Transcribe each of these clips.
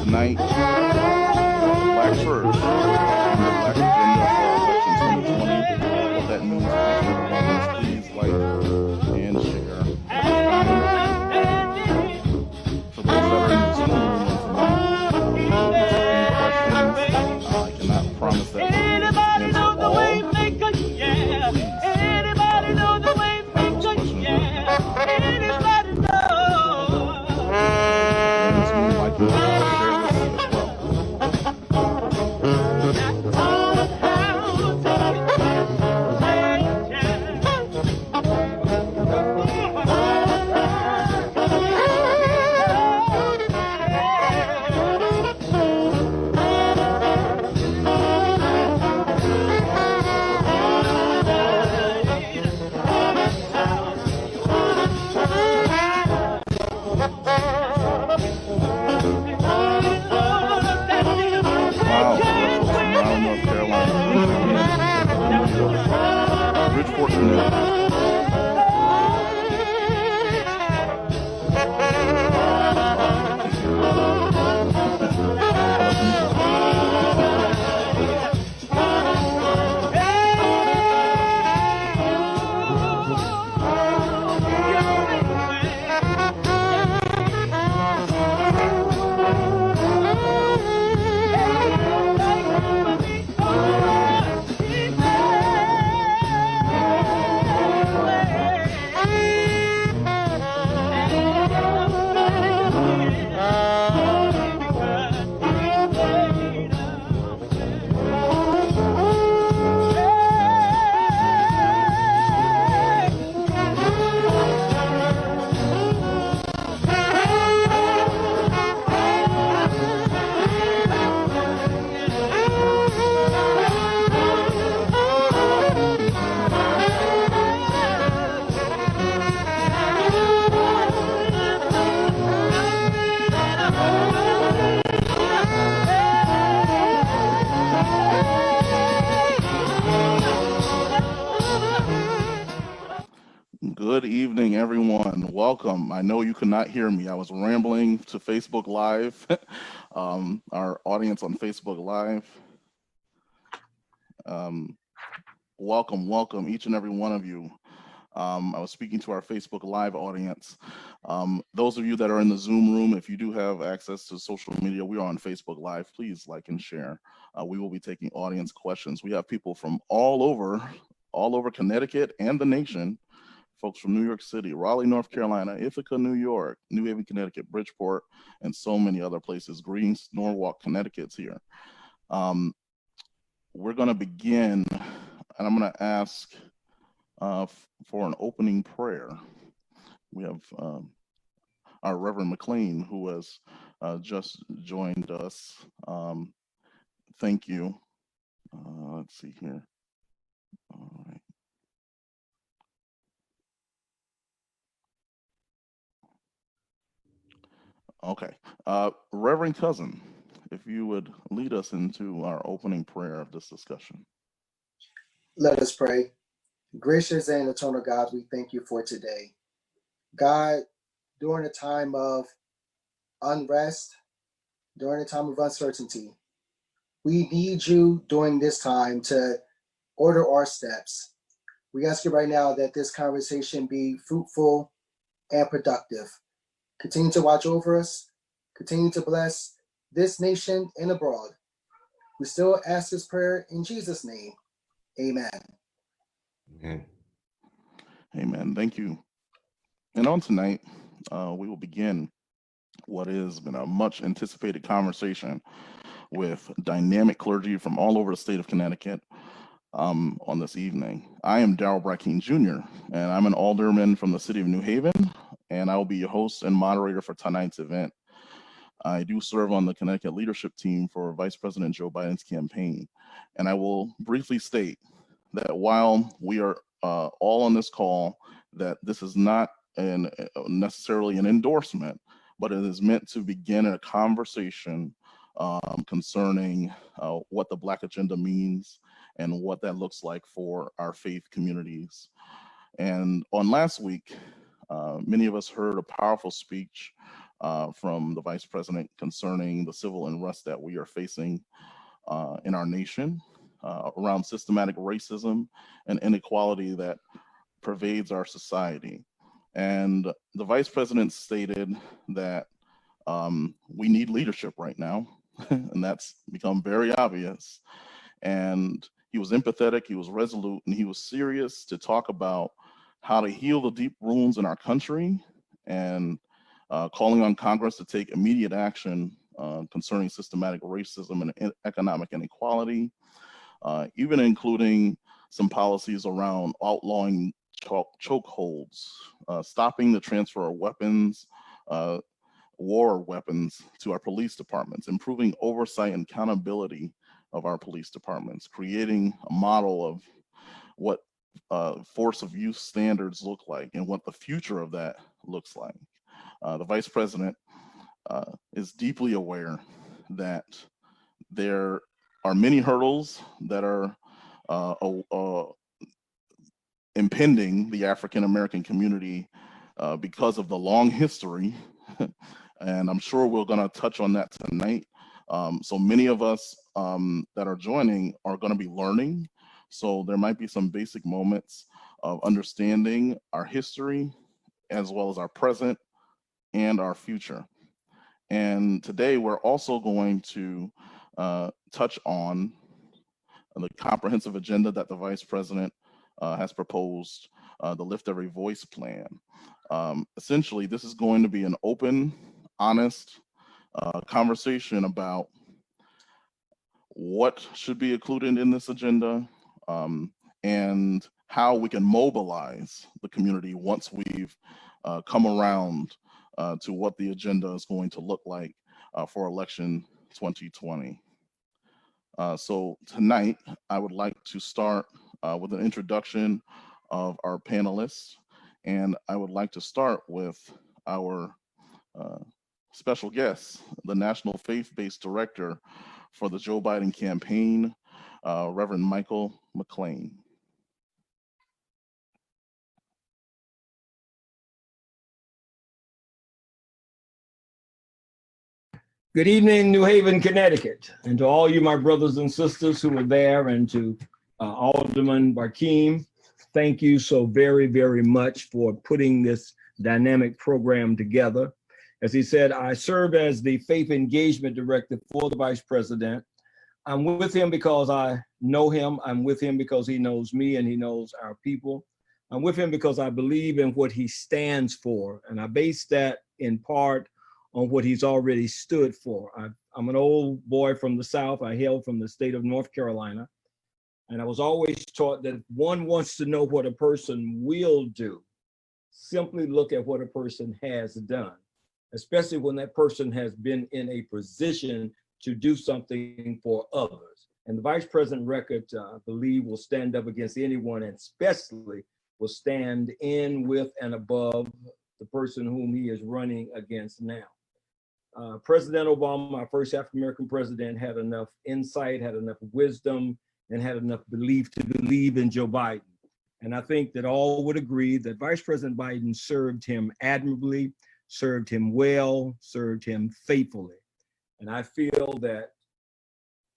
Tonight, Black Church and the Black agenda for election 2020. What that means for each and every one of us, please like and share. For those that are in the Zoom room tonight, we'll be taking questions. I cannot promise that we'll be able to answer all. Anybody know the way maker? Yeah. Anybody know? Like share this as well. Good evening, everyone. Welcome. I know you could not hear me. I was rambling to Facebook Live, our audience on Facebook Live. Welcome, each and every one of you. I was speaking to our Facebook Live audience. Those of you that are in the Zoom room, if you do have access to social media, we are on Facebook Live. Please like and share. We will be taking audience questions. We have people from all over Connecticut and the nation. Folks from New York City, Raleigh, North Carolina, Ithaca, New York, New Haven, Connecticut, Bridgeport, and so many other places. Greens, Norwalk, Connecticut's here. We're going to begin, and I'm going to ask for an opening prayer. We have our Reverend McClain, who has just joined us. Thank you. Let's see here. All right. Okay, Reverend Cousin, if you would lead us into our opening prayer of this discussion. Let us pray. Gracious and eternal God, we thank you for today. God, during a time of unrest, during a time of uncertainty, we need you during this time to order our steps. We ask you right now that this conversation be fruitful and productive. Continue to watch over us. Continue to bless this nation and abroad. We still ask this prayer in Jesus' name. Amen. Amen. Amen. Thank you. And on tonight, we will begin what has been a much anticipated conversation with dynamic clergy from all over the state of Connecticut on this evening. I am Brackeen Jr., and I'm an alderman from the city of New Haven, and I will be your host and moderator for tonight's event. I do serve on the Connecticut leadership team for Vice President Joe Biden's campaign. And I will briefly state that while we are all on this call, that this is not necessarily an endorsement, but it is meant to begin a conversation concerning what the Black agenda means and what that looks like for our faith communities. And on last week, many of us heard a powerful speech from the Vice President concerning the civil unrest that we are facing in our nation around systematic racism and inequality that pervades our society. And the Vice President stated that we need leadership right now, and that's become very obvious. And he was empathetic, he was resolute, and he was serious to talk about how to heal the deep wounds in our country and calling on Congress to take immediate action concerning systematic racism and economic inequality, even including some policies around outlawing chokeholds, stopping the transfer of weapons, war weapons to our police departments, improving oversight and accountability of our police departments, creating a model of what force of use standards look like and what the future of that looks like. The Vice President is deeply aware that there are many hurdles that are impending the African American community because of the long history. And I'm sure we're going to touch on that tonight. So many of us that are joining are going to be learning. So there might be some basic moments of understanding our history as well as our present and our future. And today we're also going to touch on the comprehensive agenda that the Vice President has proposed, the Lift Every Voice plan. Essentially, this is going to be an open, honest conversation about what should be included in this agenda and how we can mobilize the community once we've come around to what the agenda is going to look like for election 2020. So tonight, I would like to start with an introduction of our panelists. And I would like to start with our special guest, the National Faith Based Director for the Joe Biden campaign, Reverend Michael McClain. Good evening, New Haven, Connecticut, and to all you, my brothers and sisters who were there, and to Alderman Brackeen, thank you so very, very much for putting this dynamic program together. As he said, I serve as the Faith Engagement Director for the Vice President. I'm with him because I know him. I'm with him because he knows me and he knows our people. I'm with him because I believe in what he stands for, and I base that in part on what he's already stood for. I'm an old boy from the South. I hail from the state of North Carolina. And I was always taught that if one wants to know what a person will do, simply look at what a person has done, especially when that person has been in a position to do something for others. And the Vice President record, I believe, will stand up against anyone, and especially will stand in with and above the person whom he is running against now. President Obama, our first African-American president, had enough insight, had enough wisdom, and had enough belief to believe in Joe Biden. And I think that all would agree that Vice President Biden served him admirably, served him well, served him faithfully. And I feel that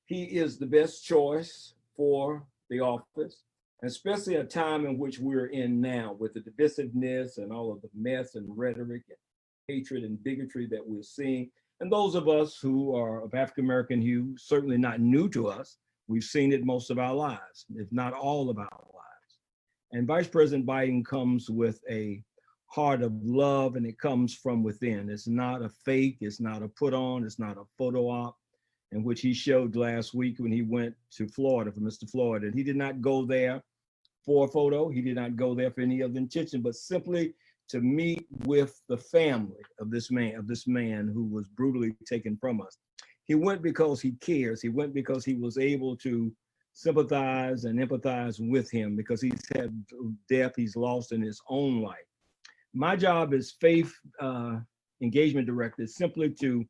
he is the best choice for the office, especially a time in which we're in now with the divisiveness and all of the mess and rhetoric and hatred and bigotry that we're seeing. And those of us who are of African-American hue, certainly not new to us. We've seen it most of our lives, if not all of our lives. And Vice President Biden comes with a heart of love, and it comes from within. It's not a fake, it's not a put on, it's not a photo op, in which he showed last week when he went to Florida for Mr. Florida. And he did not go there for a photo. He did not go there for any other intention, but simply to meet with the family of this man who was brutally taken from us. He went because he cares. He went because he was able to sympathize and empathize with him, because he's had death he's lost in his own life. My job as Faith Engagement Director is simply to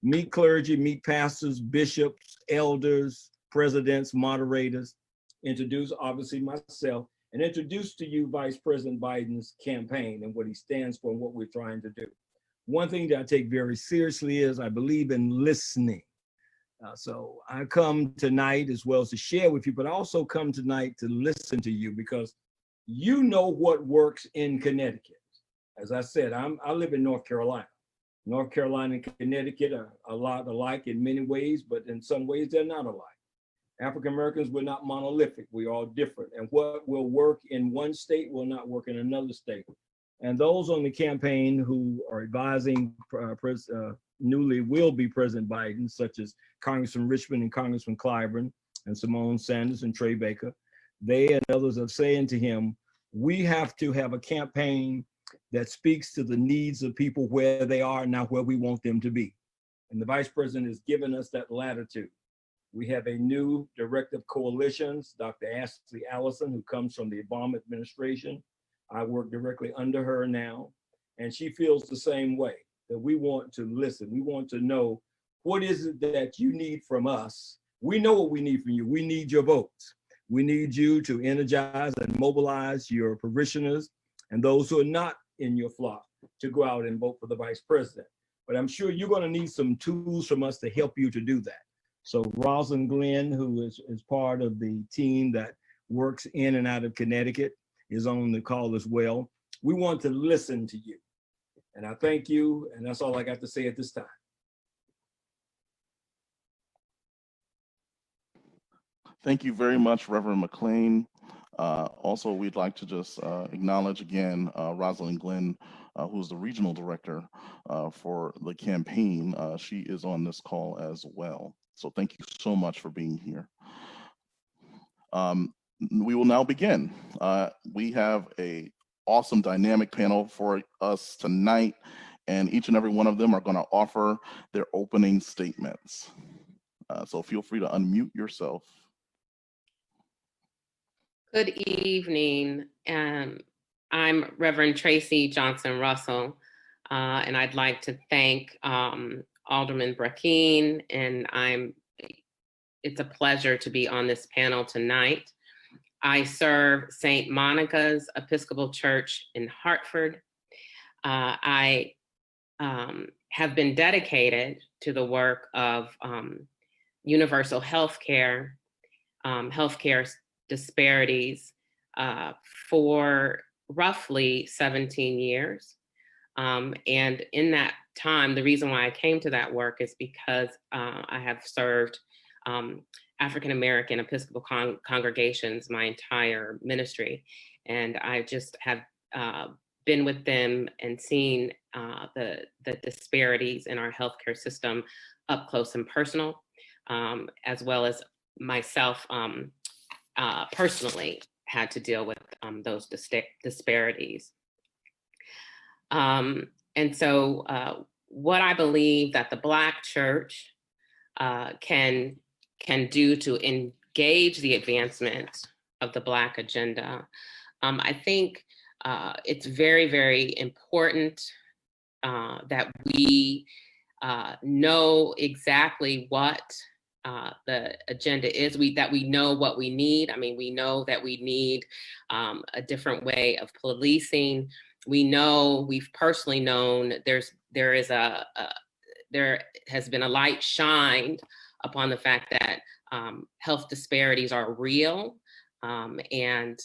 meet clergy, meet pastors, bishops, elders, presidents, moderators, introduce obviously myself, and introduce to you Vice President Biden's campaign and what he stands for and what we're trying to do. One thing that I take very seriously is I believe in listening. So I come tonight as well as to share with you, but I also come tonight to listen to you, because you know what works in Connecticut. As I said, I live in North Carolina. North Carolina and Connecticut are a lot alike in many ways, but in some ways they're not alike. African Americans, we're not monolithic, we're all different. And what will work in one state will not work in another state. And those on the campaign who are advising newly will be President Biden, such as Congressman Richmond and Congressman Clyburn and Simone Sanders and Trey Baker, they and others are saying to him, we have to have a campaign that speaks to the needs of people where they are, not where we want them to be. And the Vice President has given us that latitude. We have a new Director of Coalitions, Dr. Ashley Allison, who comes from the Obama administration. I work directly under her now, and she feels the same way, that we want to listen. We want to know, what is it that you need from us? We know what we need from you. We need your votes. We need you to energize and mobilize your parishioners and those who are not in your flock to go out and vote for the Vice President. But I'm sure you're going to need some tools from us to help you to do that. So Rosalind Glenn, who is part of the team that works in and out of Connecticut, is on the call as well. We want to listen to you. And I thank you, and that's all I got to say at this time. Thank you very much, Reverend McClain. Also, we'd like to just acknowledge again Rosalind Glenn, who's the regional director for the campaign. She is on this call as well. So thank you so much for being here. We will now begin. We have a awesome dynamic panel for us tonight, and each and every one of them are going to offer their opening statements. So feel free to unmute yourself. Good evening. I'm Reverend Tracy Johnson Russell, and I'd like to thank Alderman Brackeen, and it's a pleasure to be on this panel tonight. I serve St. Monica's Episcopal Church in Hartford. I have been dedicated to the work of universal healthcare, healthcare disparities for roughly 17 years. And in that time, the reason why I came to that work is because I have served African-American Episcopal congregations my entire ministry. And I just have been with them and seen the disparities in our healthcare system up close and personal, as well as myself personally had to deal with those disparities. And so what I believe that the Black church can do to engage the advancement of the Black agenda, I think it's very, very important that we know exactly what the agenda is, that we know what we need. I mean, we know that we need a different way of policing. We know, we've personally known there has been a light shined upon the fact that health disparities are real, and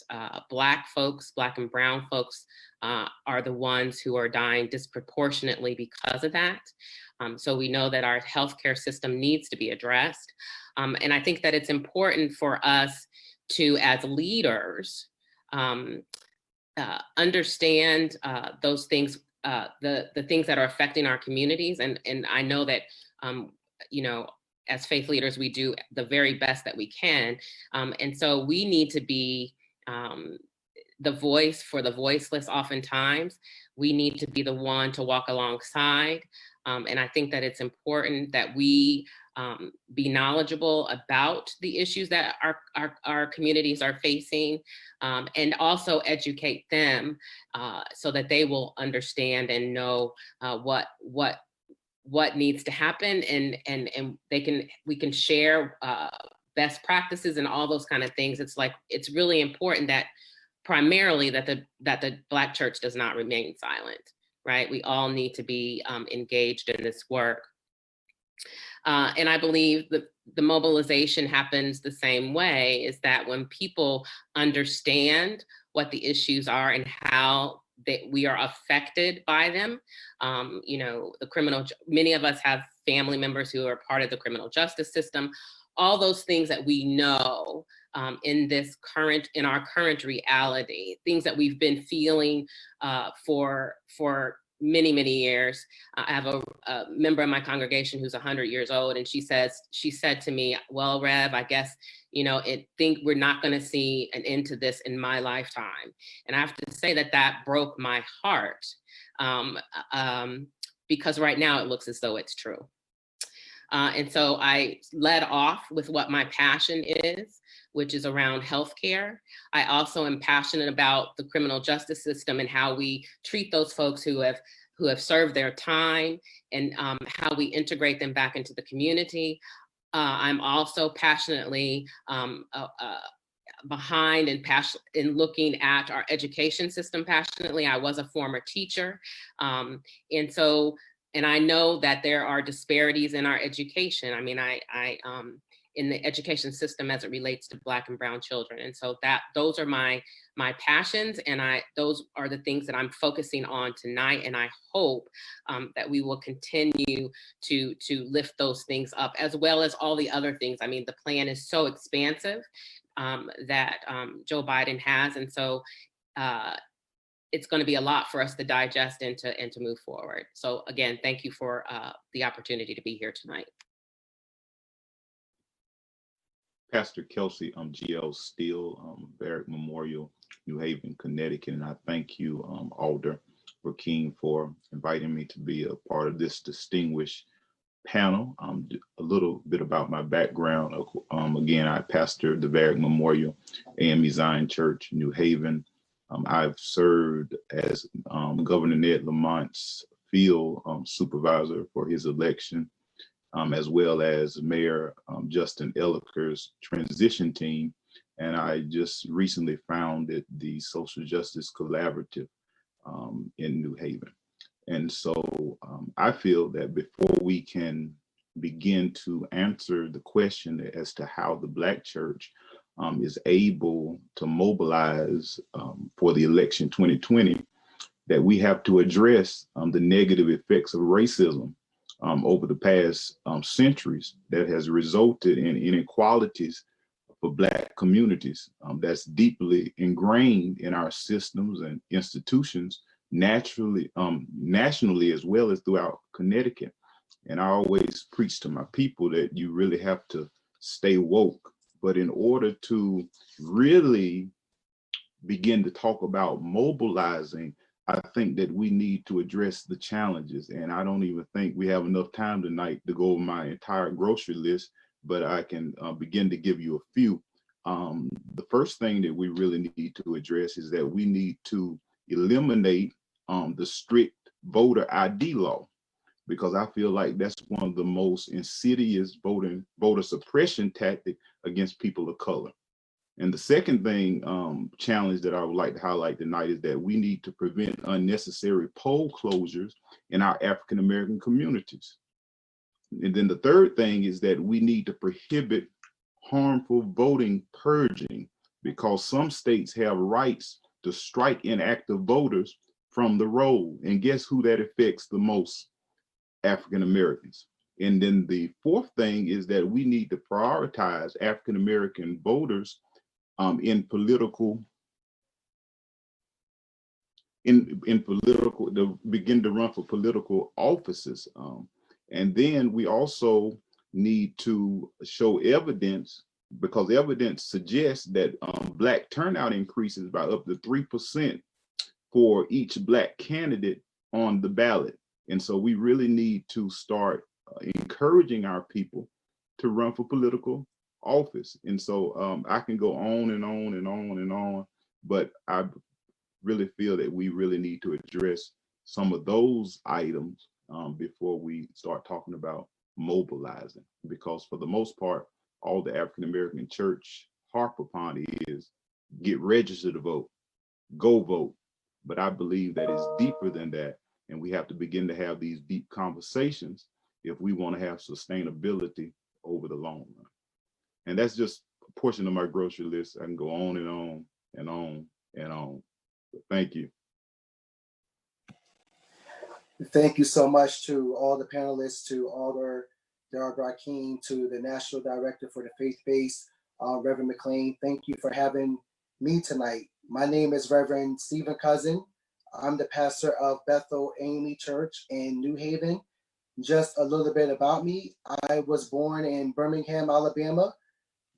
Black folks, Black and brown folks are the ones who are dying disproportionately because of that. So we know that our healthcare system needs to be addressed. And I think that it's important for us to, as leaders, understand those things, the things that are affecting our communities. And I know that, you know, as faith leaders, we do the very best that we can. And so we need to be the voice for the voiceless oftentimes. We need to be the one to walk alongside. And I think that it's important that we be knowledgeable about the issues that our communities are facing, and also educate them so that they will understand and know what needs to happen, and we can share best practices and all those kind of things. It's really important that primarily that the Black church does not remain silent, right? We all need to be engaged in this work. And I believe the mobilization happens the same way, is that when people understand what the issues are and how we are affected by them, many of us have family members who are part of the criminal justice system, all those things that we know in our current reality, things that we've been feeling for many, many years. I have a member of my congregation who's 100 years old, and she said to me, well, Rev, I guess, we're not going to see an end to this in my lifetime. And I have to say that broke my heart, because right now it looks as though it's true. And so I led off with what my passion is, which is around healthcare. I also am passionate about the criminal justice system and how we treat those folks who have served their time, and how we integrate them back into the community. I'm also passionately behind and passionate in looking at our education system passionately. I was a former teacher. And I know that there are disparities in our education. I mean, in the education system as it relates to Black and Brown children. And so those are my passions, and those are the things that I'm focusing on tonight. And I hope that we will continue to lift those things up, as well as all the other things. I mean, the plan is so expansive that Joe Biden has. And so it's going to be a lot for us to digest and to move forward. So again, thank you for the opportunity to be here tonight. Pastor Kelcy G.L. Steele, Varick Memorial, New Haven, Connecticut, and I thank you, Alder Brackeen, for inviting me to be a part of this distinguished panel. A little bit about my background. Again, I pastor the Varick Memorial AME Zion Church, New Haven. I've served as Governor Ned Lamont's field supervisor for his election, as well as Mayor Justin Ellicker's transition team. And I just recently founded the Social Justice Collaborative in New Haven. And so I feel that before we can begin to answer the question as to how the Black church is able to mobilize for the election 2020, that we have to address the negative effects of racism over the past centuries that has resulted in inequalities for Black communities that's deeply ingrained in our systems and institutions, nationally as well as throughout Connecticut. And I always preach to my people that you really have to stay woke. But in order to really begin to talk about mobilizing, I think that we need to address the challenges. And I don't even think we have enough time tonight to go over my entire grocery list, but I can begin to give you a few. The first thing that we really need to address is that we need to eliminate the strict voter ID law, because I feel like that's one of the most insidious voter suppression tactic against people of color. And the second thing, challenge that I would like to highlight tonight is that we need to prevent unnecessary poll closures in our African-American communities. And then the third thing is that we need to prohibit harmful voting purging, because some states have rights to strike inactive voters from the roll. And guess who that affects the most? African Americans. And then the fourth thing is that we need to prioritize African American voters in political, to begin to run for political offices. And then we also need to show evidence because evidence suggests that Black turnout increases by up to 3% for each Black candidate on the ballot. And so we really need to start encouraging our people to run for political office. And so I can go on and on and on and on, but I really feel that we really need to address some of those items before we start talking about mobilizing, because for the most part, all the African American church harp upon is get registered to vote, go vote. But I believe that it's deeper than that, and we have to begin to have these deep conversations if we want to have sustainability over the long run. And that's just a portion of my grocery list. I can go on and on and on and on. But thank you. Thank you so much to all the panelists, to Alder Brackeen, to the National Director for the Faith Based, Reverend McClain. Thank you for having me tonight. My name is Reverend Stephen Cousin. I'm the pastor of Bethel AME Church in New Haven. Just a little bit about me. I was born in Birmingham, Alabama.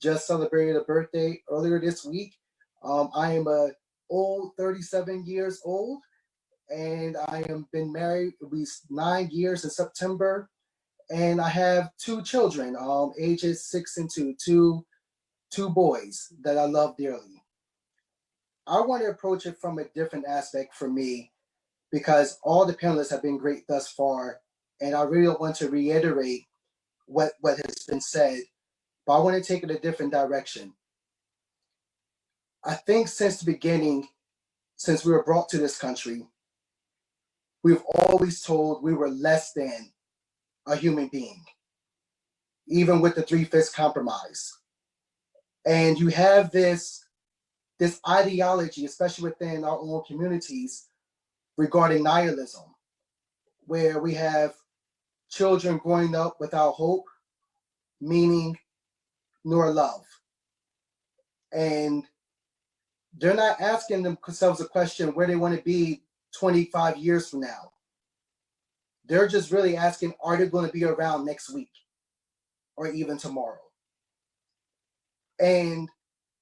Just celebrated a birthday earlier this week. I am a old 37 years old, and I have been married at least 9 years in September. And I have 2 children, ages 6 and 2, two boys that I love dearly. I want to approach it from a different aspect for me, because all the panelists have been great thus far, and I really don't want to reiterate what has been said, but I want to take it a different direction. I think since the beginning, since we were brought to this country, we've always told we were less than a human being, even with the 3-5 compromise. And you have this ideology, especially within our own communities, regarding nihilism, where we have children growing up without hope, meaning, nor love. And they're not asking themselves a question where they want to be 25 years from now. They're just really asking, are they going to be around next week or even tomorrow? And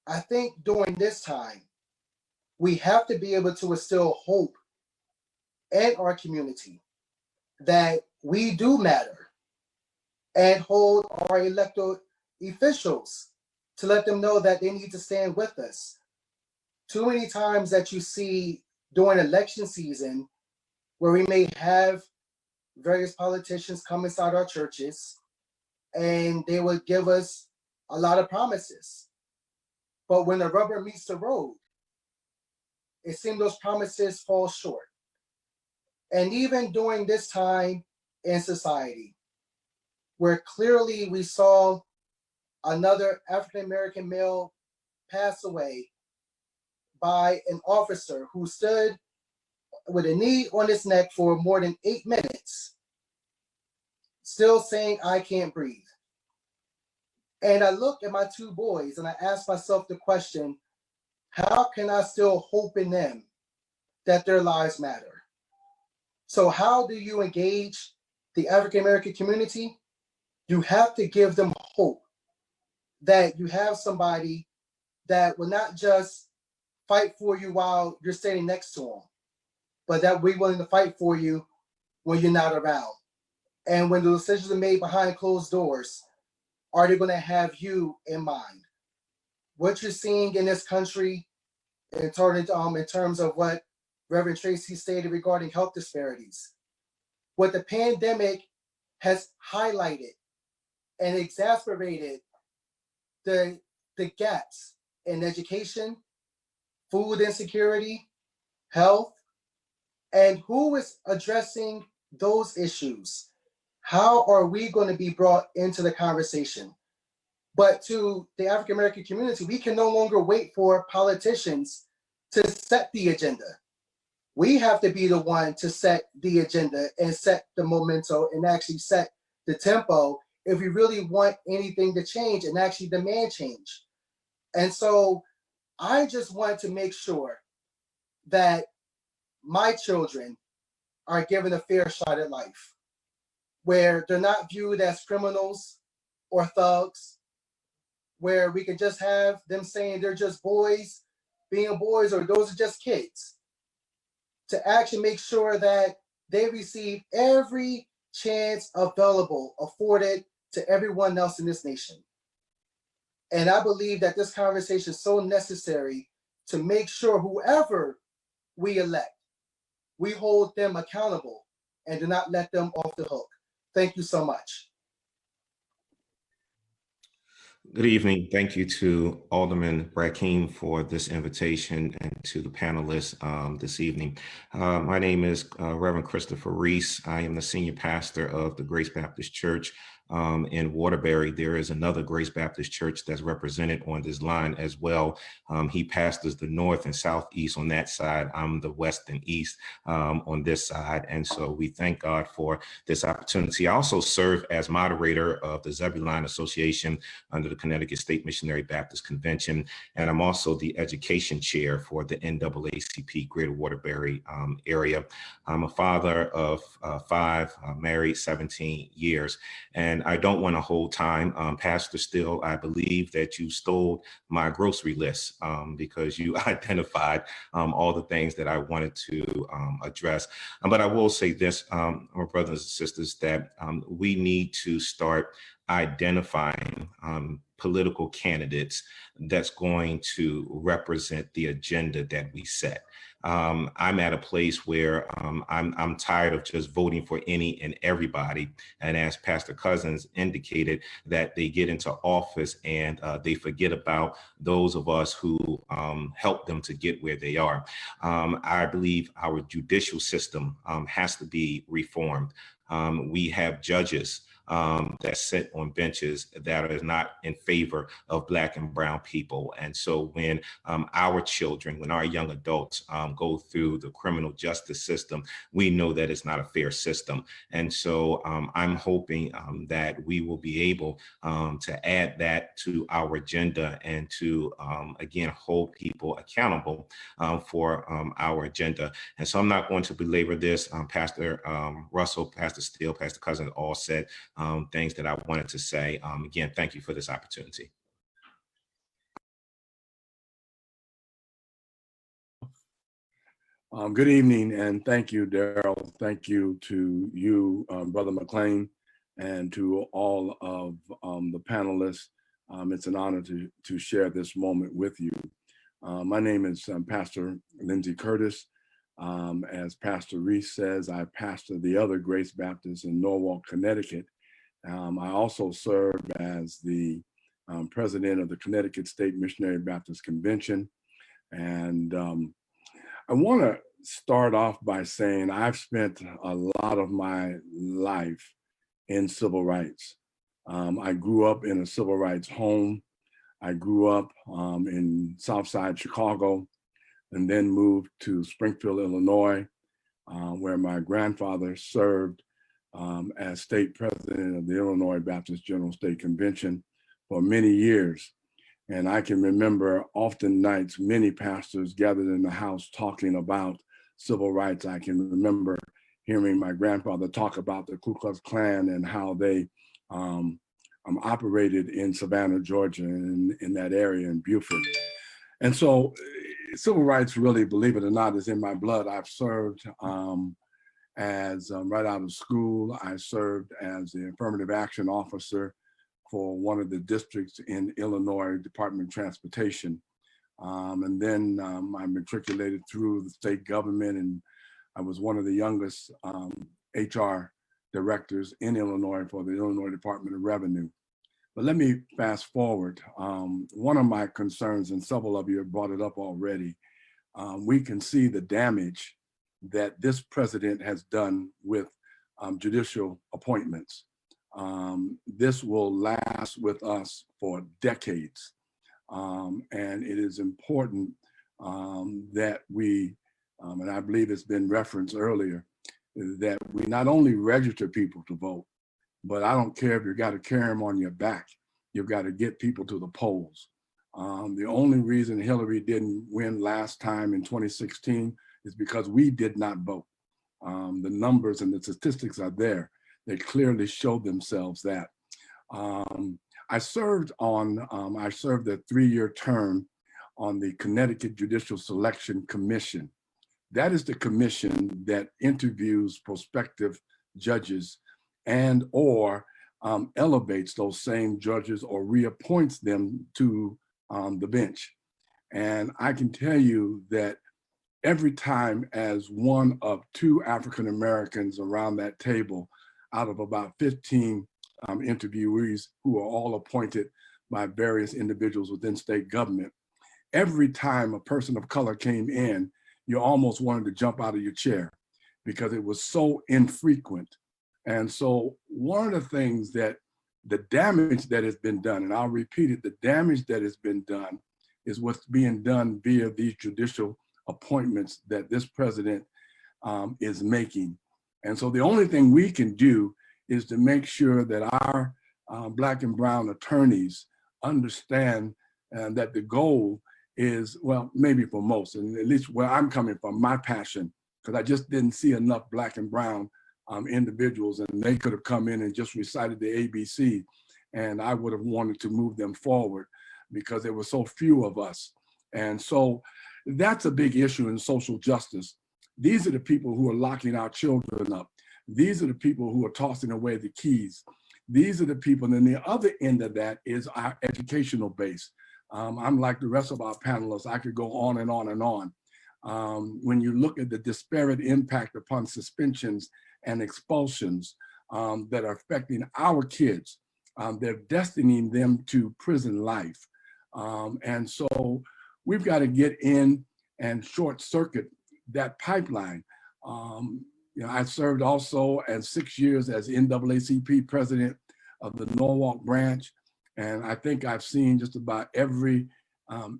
I think during this time, we have to be able to instill hope in our community that we do matter, and hold our elected officials to let them know that they need to stand with us. Too many times that you see during election season where we may have various politicians come inside our churches and they would give us a lot of promises. But when the rubber meets the road, it seems those promises fall short. And even during this time in society, where clearly we saw another African-American male pass away by an officer who stood with a knee on his neck for more than 8 minutes, still saying, "I can't breathe." And I look at my 2 boys and I ask myself the question, how can I still hope in them that their lives matter? So how do you engage the African-American community? You have to give them hope that you have somebody that will not just fight for you while you're standing next to them, but that we're willing to fight for you when you're not around. And when the decisions are made behind closed doors, are they going to have you in mind? What you're seeing in this country in terms of what Reverend Tracy stated regarding health disparities, what the pandemic has highlighted and exacerbated the gaps in education, food insecurity, health, and who is addressing those issues? How are we going to be brought into the conversation? But to the African American community, we can no longer wait for politicians to set the agenda. We have to be the one to set the agenda and set the momentum and actually set the tempo if we really want anything to change and actually demand change. And so I just want to make sure that my children are given a fair shot at life, where they're not viewed as criminals or thugs, where we could just have them saying they're just boys being boys, or those are just kids, to actually make sure that they receive every chance available, afforded to everyone else in this nation. And I believe that this conversation is so necessary to make sure whoever we elect, we hold them accountable and do not let them off the hook. Thank you so much. Good evening. Thank you to Alderman Brackeen for this invitation and to the panelists this evening. My name is Reverend Kristopher Reese. I am the senior pastor of the Grace Baptist Church in Waterbury. There is another Grace Baptist Church that's represented on this line as well. He pastors the north and southeast on that side. I'm the west and east on this side. And so we thank God for this opportunity. I also serve as moderator of the Zebulon Association under the Connecticut State Missionary Baptist Convention. And I'm also the education chair for the NAACP Greater Waterbury area. I'm a father of 5, married 17 years. And I don't want to hold time. Pastor Steele, I believe that you stole my grocery list because you identified all the things that I wanted to address. But I will say this, my brothers and sisters, that we need to start identifying political candidates that's going to represent the agenda that we set. I'm at a place where I'm tired of just voting for any and everybody. And as Pastor Cousins indicated, that they get into office and they forget about those of us who helped them to get where they are. I believe our judicial system has to be reformed. We have judges that sit on benches that are not in favor of Black and brown people. And so when our children, when our young adults go through the criminal justice system, we know that it's not a fair system. And so I'm hoping that we will be able to add that to our agenda and to, again, hold people accountable for our agenda. And so I'm not going to belabor this. Pastor Russell, Pastor Steele, Pastor Cousins all said things that I wanted to say. Again, thank you for this opportunity. Good evening, and thank you, Daryl. Thank you to you, Brother McClain, and to all of the panelists. It's an honor to share this moment with you. My name is Pastor Lindsay Curtis. As Pastor Reese says, I pastor the other Grace Baptist in Norwalk, Connecticut. I also serve as the president of the Connecticut State Missionary Baptist Convention. And I want to start off by saying I've spent a lot of my life in civil rights. I grew up in a civil rights home. I grew up in Southside Chicago and then moved to Springfield, Illinois, where my grandfather served as state president of the Illinois Baptist General State Convention for many years. And I can remember often nights, many pastors gathered in the house talking about civil rights. I can remember hearing my grandfather talk about the Ku Klux Klan and how they operated in Savannah, Georgia, and in that area in Beaufort. And so civil rights really, believe it or not, is in my blood. I've served as right out of school. I served as the affirmative action officer for one of the districts in Illinois Department of Transportation. And then I matriculated through the state government, and I was one of the youngest HR directors in Illinois for the Illinois Department of Revenue. But let me fast forward. One of my concerns, and several of you have brought it up already, we can see the damage that this president has done with judicial appointments. This will last with us for decades. And it is important that we, and I believe it's been referenced earlier, that we not only register people to vote, but I don't care if you got to carry them on your back, you've got to get people to the polls. The only reason Hillary didn't win last time in 2016 is because we did not vote. The numbers and the statistics are there. They clearly show themselves that. I served a 3-year term on the Connecticut Judicial Selection Commission. That is the commission that interviews prospective judges and or elevates those same judges or reappoints them to the bench. And I can tell you that every time, as one of 2 African Americans around that table out of about 15 interviewees who are all appointed by various individuals within state government, every time a person of color came in, you almost wanted to jump out of your chair because it was so infrequent. And so one of the things that the damage that has been done, and I'll repeat it, the damage that has been done is what's being done via these judicial appointments that this president is making. And so the only thing we can do is to make sure that our Black and brown attorneys understand that the goal is, well, maybe for most, and at least where I'm coming from, my passion, because I just didn't see enough Black and brown individuals, and they could have come in and just recited the ABC, and I would have wanted to move them forward because there were so few of us. And so that's a big issue in social justice. These are the people who are locking our children up. These are the people who are tossing away the keys. These are the people, and then the other end of that is our educational base. I'm like the rest of our panelists. I could go on and on and on. When you look at the disparate impact upon suspensions and expulsions that are affecting our kids, they're destining them to prison life. And so we've got to get in and short circuit that pipeline. I served also as 6 years as NAACP president of the Norwalk branch. And I think I've seen just about every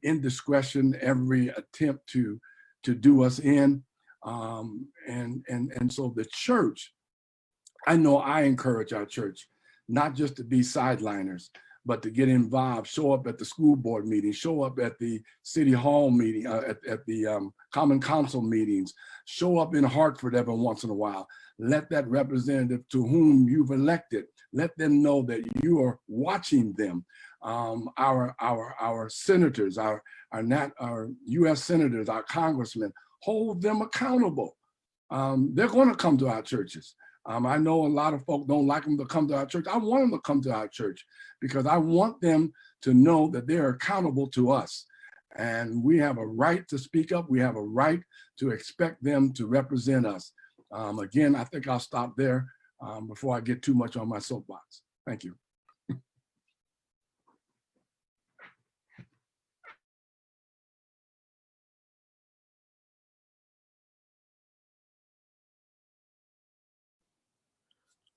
indiscretion, every attempt to do us in. And so the church, I know I encourage our church, not just to be sideliners, but to get involved, show up at the school board meeting, show up at the city hall meeting, at the common council meetings, show up in Hartford every once in a while. Let that representative to whom you've elected, let them know that you are watching them. Our senators, our US senators, our congressmen, hold them accountable. They're going to come to our churches. I know a lot of folk don't like them to come to our church. I want them to come to our church because I want them to know that they're accountable to us. And we have a right to speak up. We have a right to expect them to represent us. Again, I think I'll stop there before I get too much on my soapbox. Thank you.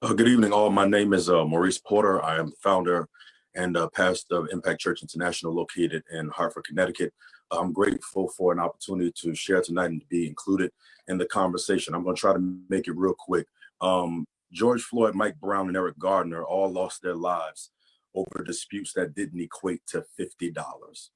Good evening, all. My name is Maurice Porter. I am founder and pastor of Impact Church International, located in Hartford, Connecticut. I'm grateful for an opportunity to share tonight and to be included in the conversation. I'm going to try to make it real quick. George Floyd, Mike Brown, and Eric Gardner all lost their lives over disputes that didn't equate to $50.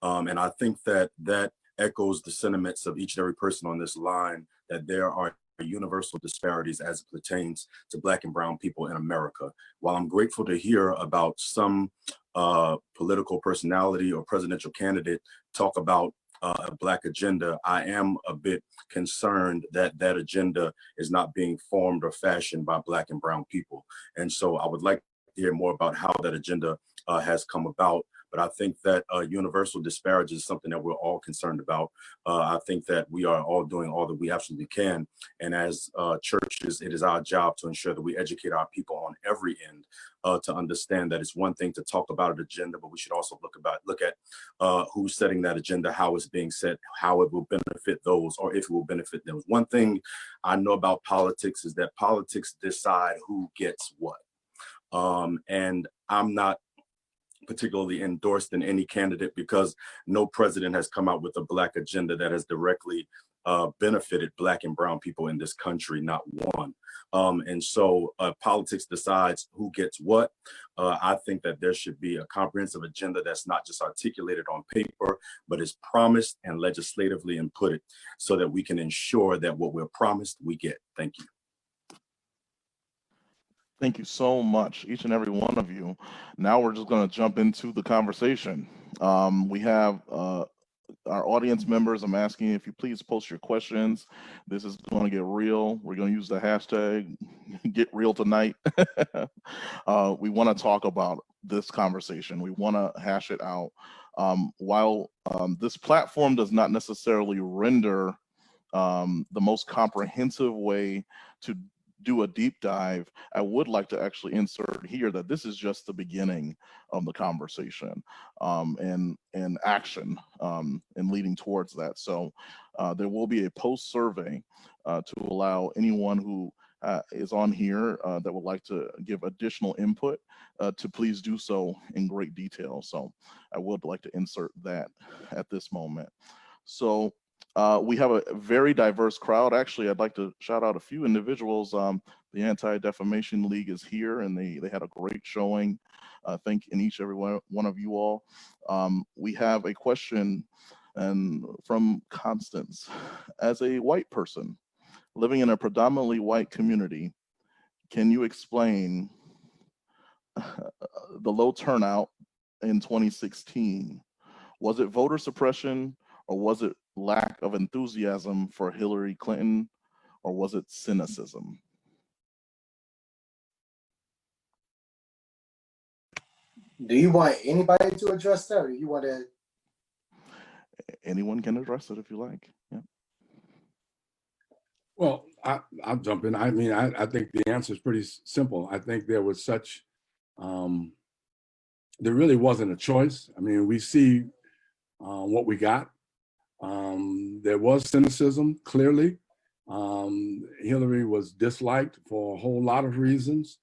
And I think that echoes the sentiments of each and every person on this line, that there are universal disparities as it pertains to Black and brown people in America. While I'm grateful to hear about some political personality or presidential candidate talk about a Black agenda, I am a bit concerned that that agenda is not being formed or fashioned by Black and brown people. And so I would like to hear more about how that agenda has come about. But I think that universal disparities is something that we're all concerned about. I think that we are all doing all that we absolutely can. And as churches, it is our job to ensure that we educate our people on every end to understand that it's one thing to talk about an agenda, but we should also look at who's setting that agenda, how it's being set, how it will benefit those, or if it will benefit them. One thing I know about politics is that politics decide who gets what. And I'm not particularly endorsed in any candidate because no president has come out with a Black agenda that has directly benefited Black and brown people in this country, not one. And so politics decides who gets what. I think that there should be a comprehensive agenda that's not just articulated on paper, but is promised and legislatively inputted so that we can ensure that what we're promised, we get. Thank you. Thank you so much, each and every one of you. Now we're just going to jump into the conversation. We have our audience members. I'm asking if you please post your questions. This is going to get real. We're going to use the hashtag Get Real Tonight. We want to talk about this conversation. We want to hash it out. While this platform does not necessarily render the most comprehensive way to do a deep dive, I would like to actually insert here that this is just the beginning of the conversation and action and leading towards that. So there will be a post survey to allow anyone who is on here that would like to give additional input to please do so in great detail. So I would like to insert that at this moment. So we have a very diverse crowd. Actually, I'd like to shout out a few individuals. The Anti-Defamation League is here, and they had a great showing. Thank each every one of you all. We have a question from Constance. As a white person living in a predominantly white community, can you explain the low turnout in 2016? Was it voter suppression, or was it lack of enthusiasm for Hillary Clinton, or was it cynicism? Do you want anybody to address that, or you want to? Anyone can address it if you like. Yeah. Well, I'll jump in. I mean, I think the answer is pretty simple. I think there was such, there really wasn't a choice. I mean, we see what we got. There was cynicism, clearly. Hillary was disliked for a whole lot of reasons.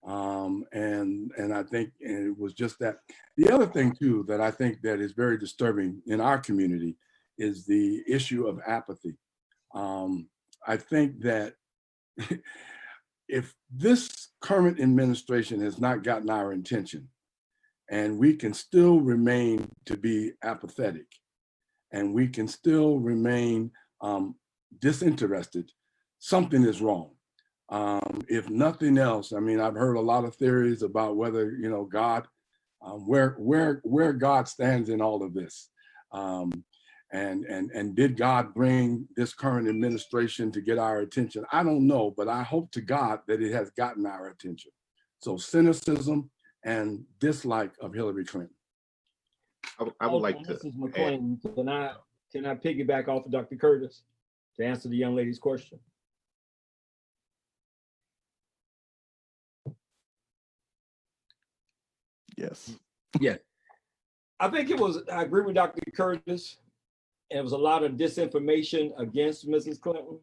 And I think it was just that. The other thing too, that I think that is very disturbing in our community is the issue of apathy. I think that if this current administration has not gotten our attention, and we can still remain to be apathetic, and we can still remain disinterested, something is wrong. If nothing else, I mean, I've heard a lot of theories about whether, you know, God, where God stands in all of this. And did God bring this current administration to get our attention? I don't know, but I hope to God that it has gotten our attention. So cynicism and dislike of Hillary Clinton. I would like to. This is McClain. Can I piggyback off of Dr. Curtis to answer the young lady's question? Yes. Yeah. I think I agree with Dr. Curtis. It was a lot of disinformation against Mrs. Clinton.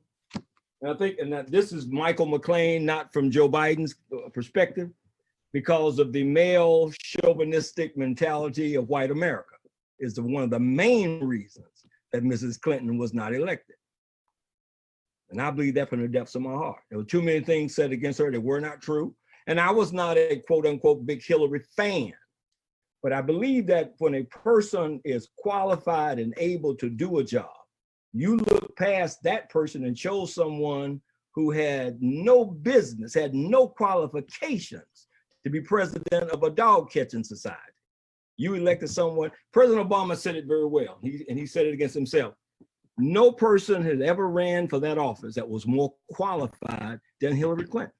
And I think, and that this is Michael McClain, not from Joe Biden's perspective, because of the male chauvinistic mentality of white America is one of the main reasons that Mrs. Clinton was not elected. And I believe that from the depths of my heart. There were too many things said against her that were not true. And I was not a quote unquote big Hillary fan. But I believe that when a person is qualified and able to do a job, you look past that person and chose someone who had no business, had no qualifications to be president of a dog catching society. You elected someone. President Obama said it very well, and he said it against himself. No person has ever ran for that office that was more qualified than Hillary Clinton.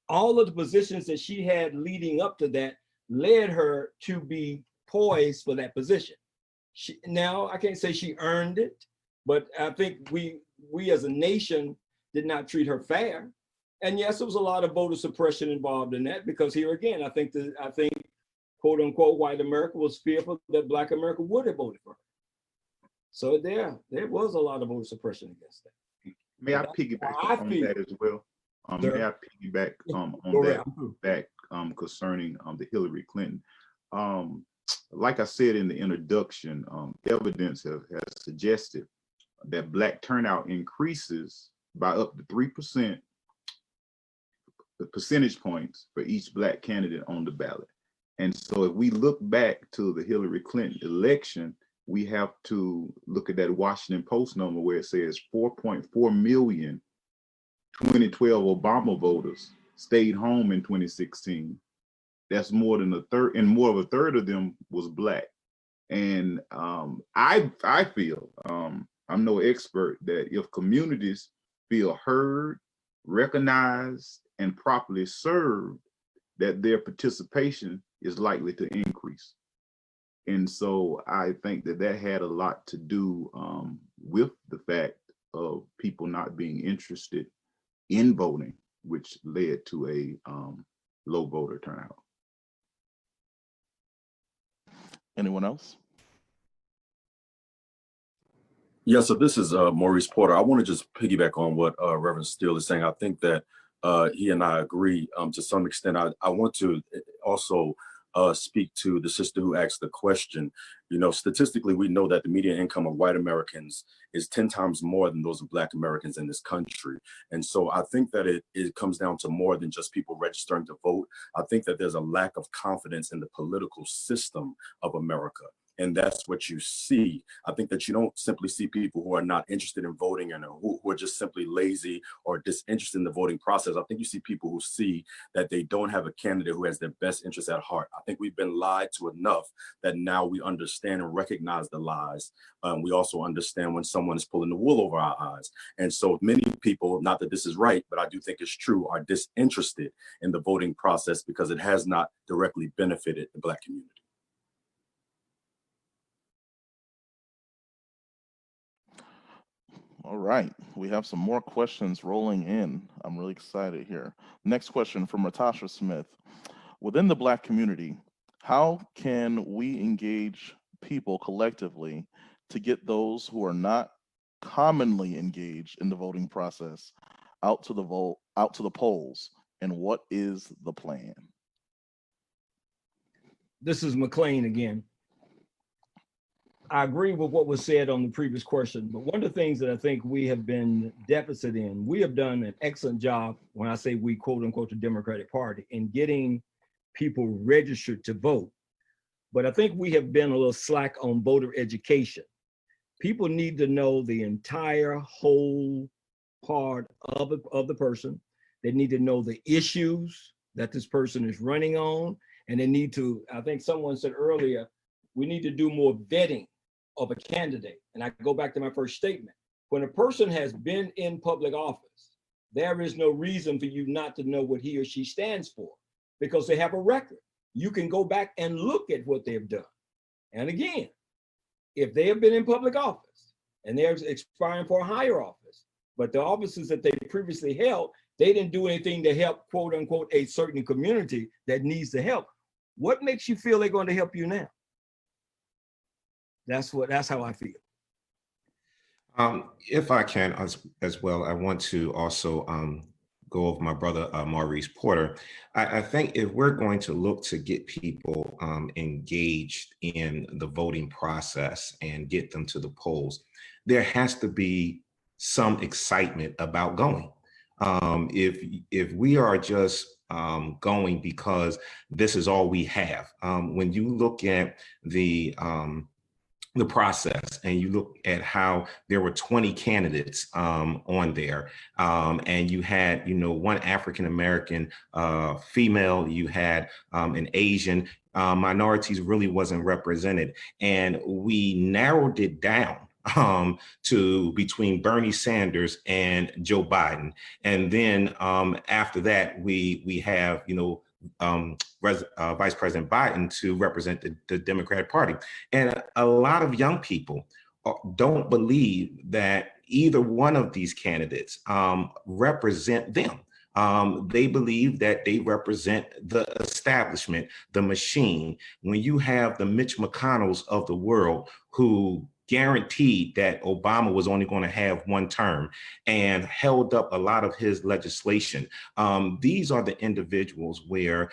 All of the positions that she had leading up to that led her to be poised for that position. Now, I can't say she earned it, but I think we as a nation did not treat her fair. And yes, there was a lot of voter suppression involved in that, because here again, I think quote unquote white America was fearful that Black America would have voted for her. So there was a lot of voter suppression against that. May I piggyback on that as well? May I piggyback on that concerning the Hillary Clinton? Like I said in the introduction, evidence has suggested that Black turnout increases by up to 3%, the percentage points for each Black candidate on the ballot. And so if we look back to the Hillary Clinton election, we have to look at that Washington Post number where it says 4.4 million 2012 Obama voters stayed home in 2016. That's more than a third, and more of a third of them was Black. And I feel, I'm no expert, that if communities feel heard, recognized, and properly served, that their participation is likely to increase. And so I think that that had a lot to do with the fact of people not being interested in voting, which led to a low voter turnout. Anyone else? Yeah, so this is Maurice Porter. I want to just piggyback on what Reverend Steele is saying. I think that he and I agree to some extent. I want to also speak to the sister who asked the question. You know, statistically, we know that the median income of white Americans is 10 times more than those of Black Americans in this country. And so I think that it comes down to more than just people registering to vote. I think that there's a lack of confidence in the political system of America. And that's what you see. I think that you don't simply see people who are not interested in voting and who are just simply lazy or disinterested in the voting process. I think you see people who see that they don't have a candidate who has their best interests at heart. I think we've been lied to enough that now we understand and recognize the lies. We also understand when someone is pulling the wool over our eyes. And so many people, not that this is right, but I do think it's true, are disinterested in the voting process because it has not directly benefited the Black community. All right, we have some more questions rolling in. I'm really excited here. Next question from Natasha Smith. Within the Black community, how can we engage people collectively to get those who are not commonly engaged in the voting process out to the polls? And what is the plan? This is McClain again. I agree with what was said on the previous question, but one of the things that I think we have been deficit in, we have done an excellent job, when I say we, quote unquote, the Democratic Party, in getting people registered to vote. But I think we have been a little slack on voter education. People need to know the entire whole part of the person. They need to know the issues that this person is running on. And they need to, I think someone said earlier, we need to do more vetting of a candidate. And I go back to my first statement. When a person has been in public office, there is no reason for you not to know what he or she stands for, because they have a record. You can go back and look at what they've done. And again, if they have been in public office and they're expiring for a higher office, but the offices that they previously held, they didn't do anything to help, quote unquote, a certain community that needs the help. What makes you feel they're going to help you now? That's how I feel. If I can as well, I want to also go over my brother Maurice Porter. I think if we're going to look to get people engaged in the voting process and get them to the polls, there has to be some excitement about going. If we are just going because this is all we have, when you look at the process and you look at how there were 20 candidates on there, and you had, one African-American female, you had an Asian, minorities really wasn't represented. And we narrowed it down to between Bernie Sanders and Joe Biden. And then after that, we have, Vice President Biden to represent the Democratic Party. And a lot of young people don't believe that either one of these candidates represent them. They believe that they represent the establishment, the machine. When you have the Mitch McConnells of the world who guaranteed that Obama was only going to have one term and held up a lot of his legislation. These are the individuals where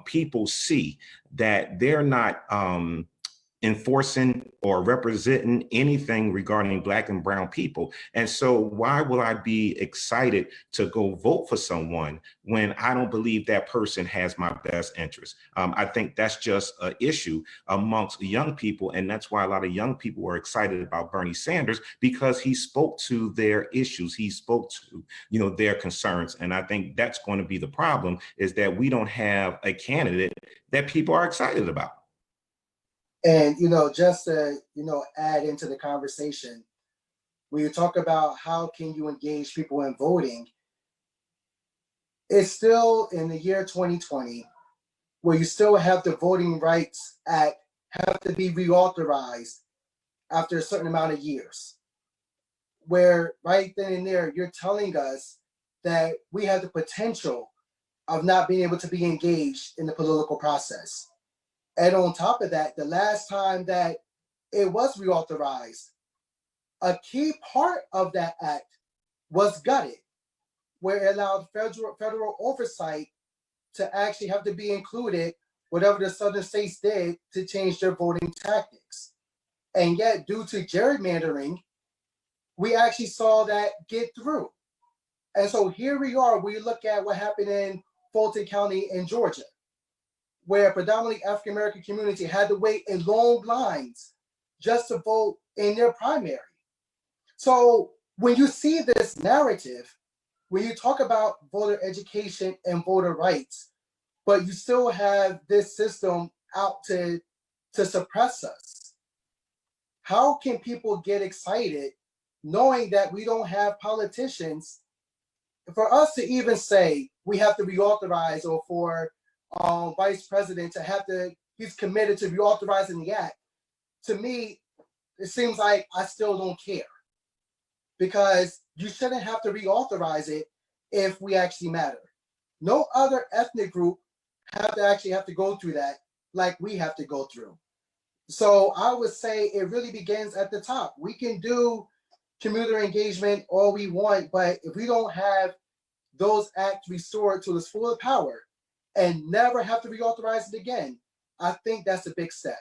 people see that they're not enforcing or representing anything regarding Black and brown people. And so why will I be excited to go vote for someone when I don't believe that person has my best interest? I think that's just an issue amongst young people. And that's why a lot of young people were excited about Bernie Sanders, because he spoke to their issues. He spoke to, their concerns. And I think that's going to be the problem, is that we don't have a candidate that people are excited about. And, just to, add into the conversation, when you talk about how can you engage people in voting, it's still in the year 2020, where you still have the Voting Rights Act have to be reauthorized after a certain amount of years. Where right then and there, you're telling us that we have the potential of not being able to be engaged in the political process. And on top of that, the last time that it was reauthorized, a key part of that act was gutted, where it allowed federal oversight to actually have to be included, whatever the southern states did to change their voting tactics. And yet, due to gerrymandering, we actually saw that get through. And so here we are, we look at what happened in Fulton County in Georgia, where predominantly African-American community had to wait in long lines just to vote in their primary. So when you see this narrative, when you talk about voter education and voter rights, but you still have this system out to suppress us, how can people get excited knowing that we don't have politicians? For us to even say we have to reauthorize, or for vice president to have to, he's committed to reauthorizing the act, to me, it seems like I still don't care, because you shouldn't have to reauthorize it if we actually matter. No other ethnic group have to go through that like we have to go through. So I would say it really begins at the top. We can do community engagement all we want, but if we don't have those acts restored to its full power and never have to reauthorize it again, I think that's a big step.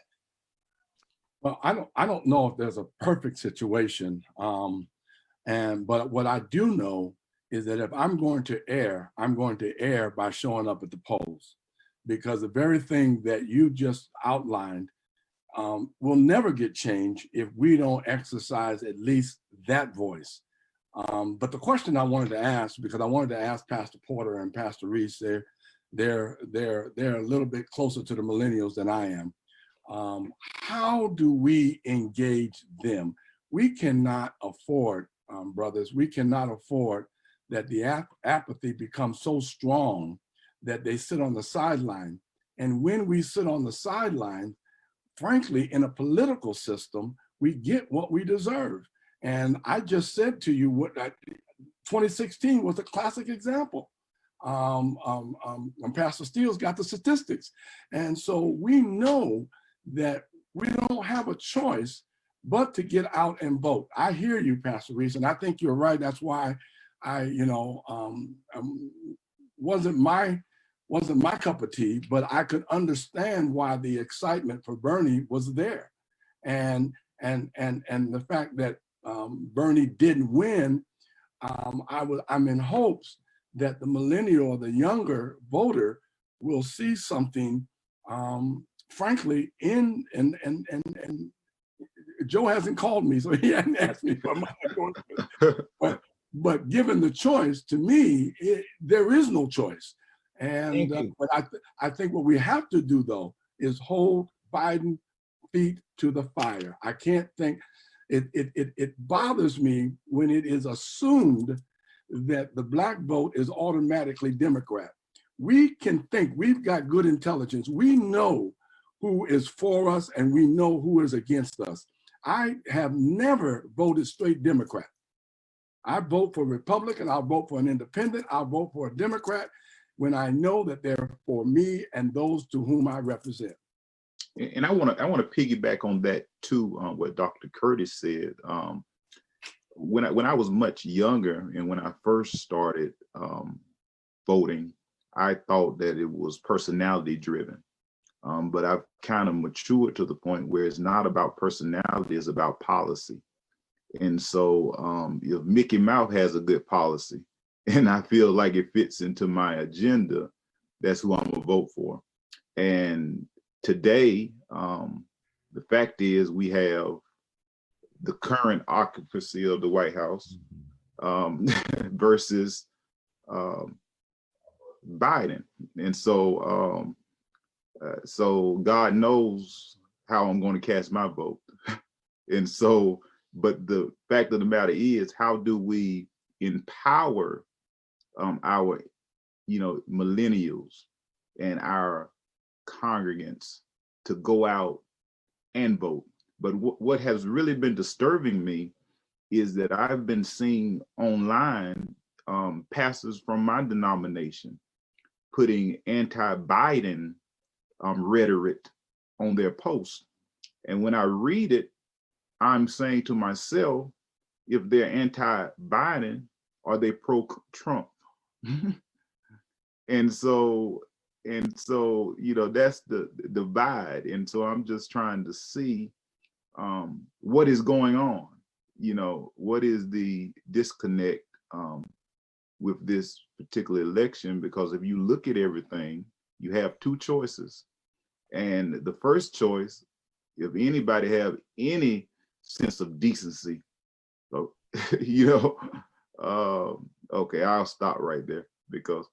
Well, I don't know if there's a perfect situation, but what I do know is that if I'm going to err, I'm going to err by showing up at the polls, because the very thing that you just outlined will never get changed if we don't exercise at least that voice. But the question I wanted to ask, because I wanted to ask Pastor Porter and Pastor Reese, they're a little bit closer to the millennials than I am. How do we engage them? We cannot afford, brothers, we cannot afford that the apathy becomes so strong that they sit on the sideline. And when we sit on the sideline, frankly, in a political system, we get what we deserve. And I just said to you, 2016 was a classic example. Pastor Steele's got the statistics. And so we know that we don't have a choice but to get out and vote. I hear you, Pastor Reese, and I think you're right. That's why I, wasn't my cup of tea, but I could understand why the excitement for Bernie was there. And the fact that Bernie didn't win, I'm in hopes that the millennial or the younger voter will see something, frankly, and Joe hasn't called me, so he hasn't asked me for my, but given the choice, to me, there is no choice. And but I think what we have to do, though, is hold Biden feet to the fire. I can't think, it bothers me when it is assumed that the Black vote is automatically Democrat. We can think, we've got good intelligence. We know who is for us and we know who is against us. I have never voted straight Democrat. I vote for Republican, I'll vote for an independent, I'll vote for a Democrat when I know that they're for me and those to whom I represent. And I want to piggyback on that too, what Dr. Curtis said. When I was much younger and when I first started voting, I thought that it was personality driven. But I've kind of matured to the point where it's not about personality, it's about policy. And so if Mickey Mouse has a good policy and I feel like it fits into my agenda, that's who I'm gonna vote for. And today, the fact is we have the current occupancy of the White House versus Biden. And so, so God knows how I'm going to cast my vote. And so, but the fact of the matter is, how do we empower our, millennials and our congregants to go out and vote? But what has really been disturbing me is that I've been seeing online pastors from my denomination putting anti-Biden rhetoric on their posts. And when I read it, I'm saying to myself, if they're anti-Biden, are they pro-Trump? And so, that's the divide. And so I'm just trying to see what is going on. What is the disconnect with this particular election? Because if you look at everything, you have two choices. And the first choice, if anybody have any sense of decency, okay, I'll stop right there because,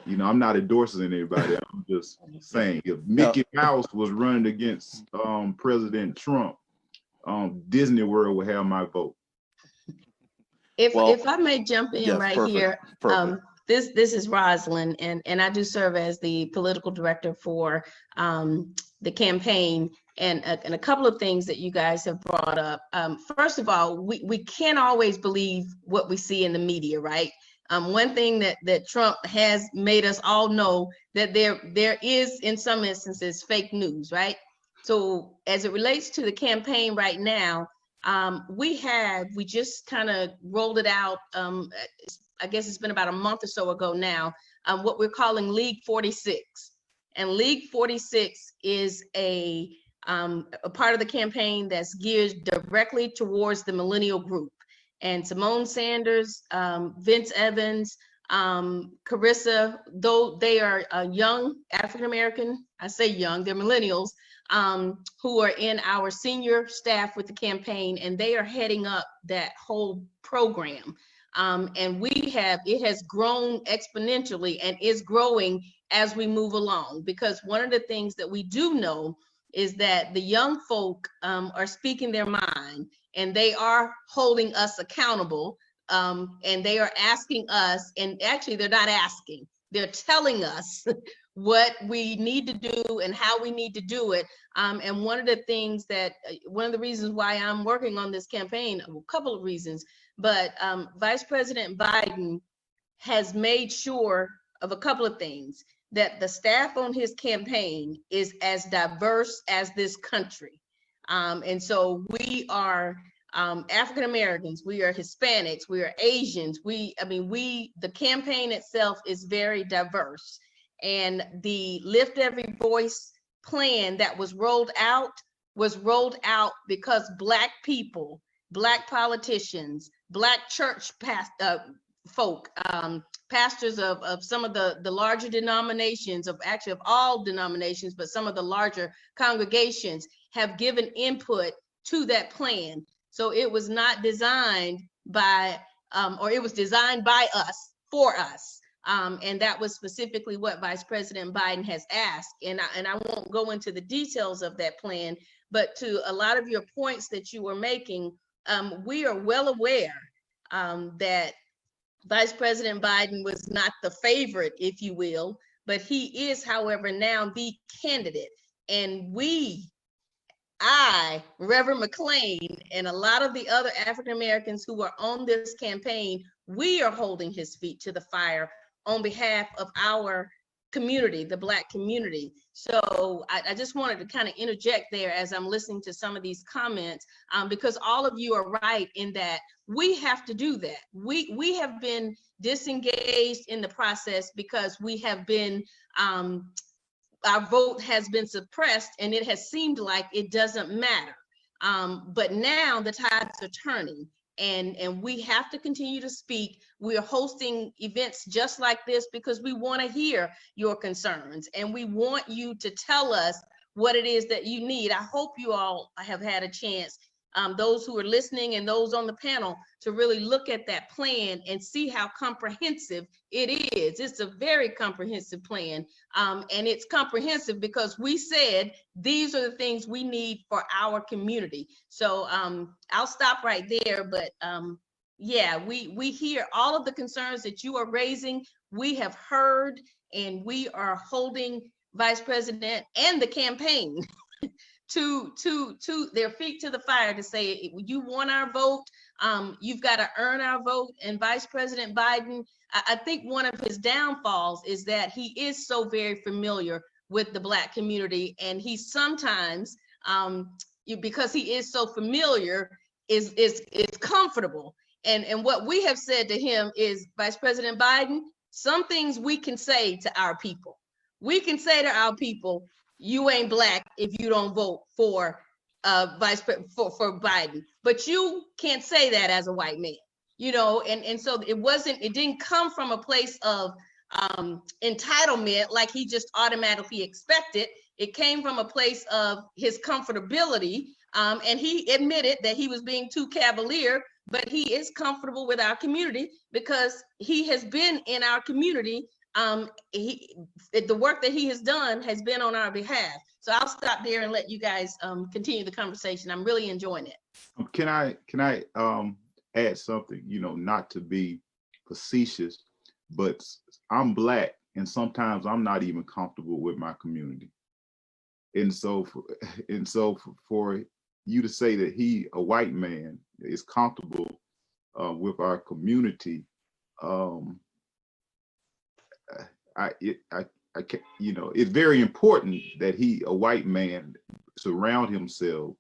I'm not endorsing anybody. I'm just saying, if Mickey Mouse was running against President Trump, Disney World would have my vote. If I may jump in, yes, perfect, here, perfect. This is Rosalind, and I do serve as the political director for the campaign, and a couple of things that you guys have brought up. First of all, we can't always believe what we see in the media, right? One thing that Trump has made us all know that there is, in some instances, fake news, right? So as it relates to the campaign right now, we just kind of rolled it out. I guess it's been about a month or so ago now, what we're calling League 46. And League 46 is a part of the campaign that's geared directly towards the millennial group. And Simone Sanders, Vince Evans, Carissa, though they are young African-American, I say young, they're millennials, who are in our senior staff with the campaign, and they are heading up that whole program. And it has grown exponentially and is growing as we move along, because one of the things that we do know is that the young folk are speaking their mind, and they are holding us accountable, and they are asking us, and actually they're not asking, they're telling us what we need to do and how we need to do it. And one of the reasons why I'm working on this campaign, a couple of reasons, but Vice President Biden has made sure of a couple of things, that the staff on his campaign is as diverse as this country. And so we are African Americans, we are Hispanics, we are Asians, the campaign itself is very diverse. And the Lift Every Voice plan that was rolled out because Black people, Black politicians, Black church folk, pastors of some of the larger denominations, of all denominations, but some of the larger congregations have given input to that plan. So it was not designed by, or it was designed by us, for us. And that was specifically what Vice President Biden has asked. And I won't go into the details of that plan, but to a lot of your points that you were making, we are well aware that Vice President Biden was not the favorite, if you will, but he is, however, now the candidate. And I, Reverend McClain, and a lot of the other African Americans who are on this campaign, we are holding his feet to the fire on behalf of our community, the Black community. So I just wanted to kind of interject there as I'm listening to some of these comments, because all of you are right in that we have to do that. We have been disengaged in the process because we have been our vote has been suppressed, and it has seemed like it doesn't matter. But now the tides are turning, and we have to continue to speak. We are hosting events just like this because we want to hear your concerns, and we want you to tell us what it is that you need. I hope you all have had a chance, those who are listening and those on the panel, to really look at that plan and see how comprehensive it is. It's a very comprehensive plan, and it's comprehensive because we said these are the things we need for our community. So I'll stop right there, but yeah, we hear all of the concerns that you are raising. We have heard, and we are holding Vice President and the campaign to their feet to the fire to say, you want our vote, you've got to earn our vote. And Vice President Biden, I think one of his downfalls is that he is so very familiar with the Black community, and he sometimes, because he is so familiar, is comfortable. And what we have said to him is, Vice President Biden, some things we can say to our people. We can say to our people, you ain't Black if you don't vote for for Biden, but you can't say that as a white man, you know. And so it didn't come from a place of entitlement, like he just automatically expected. It came from a place of his comfortability, and he admitted that he was being too cavalier, but he is comfortable with our community because he has been in our community. The work that he has done has been on our behalf. So I'll stop there and let you guys continue the conversation. I'm really enjoying it. Can I add something? You know, not to be facetious, but I'm Black, and sometimes I'm not even comfortable with my community. And so for you to say that a white man, is comfortable with our community, I can't, you know, it's very important that a white man, surround himself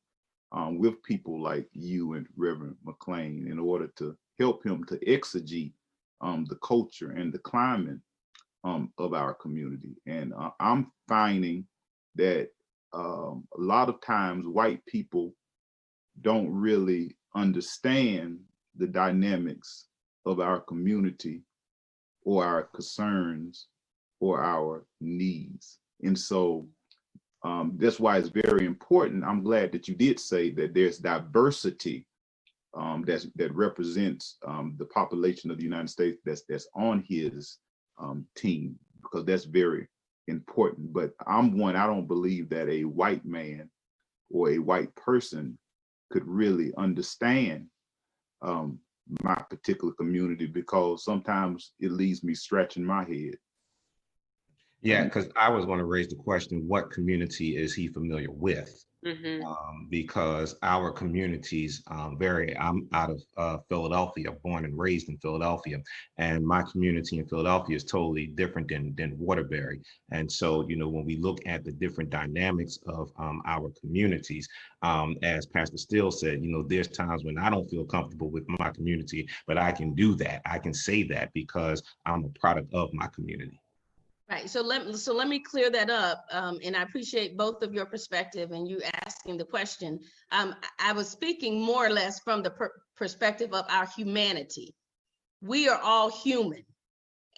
with people like you and Reverend McClain in order to help him to exegete the culture and the climate of our community. And I'm finding that a lot of times white people don't really understand the dynamics of our community or our concerns or our needs. And so that's why it's very important. I'm glad that you did say that there's diversity that represents the population of the United States that's on his team, because that's very important. But I don't believe that a white man or a white person could really understand my particular community, because sometimes it leaves me scratching my head. Yeah, because I was going to raise the question, what community is he familiar with? Mm-hmm. Because our communities vary. I'm out of Philadelphia, born and raised in Philadelphia, and my community in Philadelphia is totally different than Waterbury. And so, you know, when we look at the different dynamics of our communities, as Pastor Steele said, you know, there's times when I don't feel comfortable with my community, but I can do that. I can say that because I'm a product of my community. Right. So let me clear that up. And I appreciate both of your perspective and you asking the question. I was speaking more or less from the perspective of our humanity. We are all human,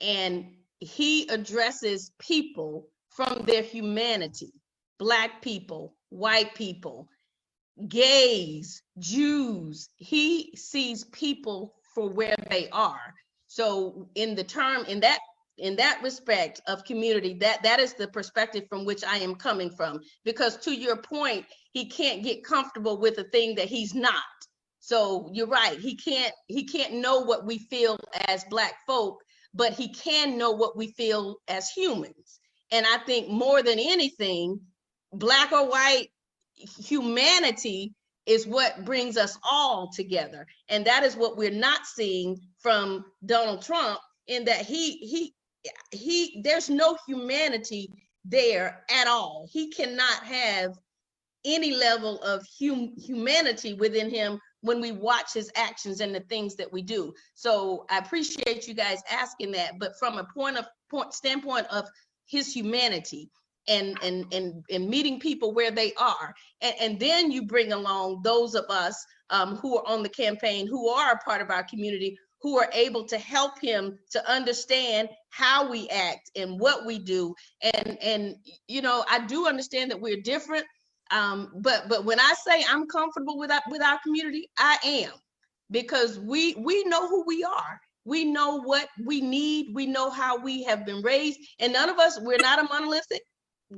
and he addresses people from their humanity. Black people, white people, gays, Jews. He sees people for where they are. So in that respect of community, that is the perspective from which I am coming from. Because to your point, he can't get comfortable with a thing that he's not. So you're right, he can't know what we feel as Black folk, but he can know what we feel as humans. And I think more than anything, Black or white, humanity is what brings us all together. And that is what we're not seeing from Donald Trump, in that there's no humanity there at all. He cannot have any level of humanity within him when we watch his actions and the things that we do. So I appreciate you guys asking that, but from a standpoint of his humanity, and meeting people where they are. And then you bring along those of us who are on the campaign, who are a part of our community, who are able to help him to understand how we act and what we do. And you know, I do understand that we're different, but when I say I'm comfortable with our community, I am, because we know who we are. We know what we need. We know how we have been raised, and none of us, we're not a monolithic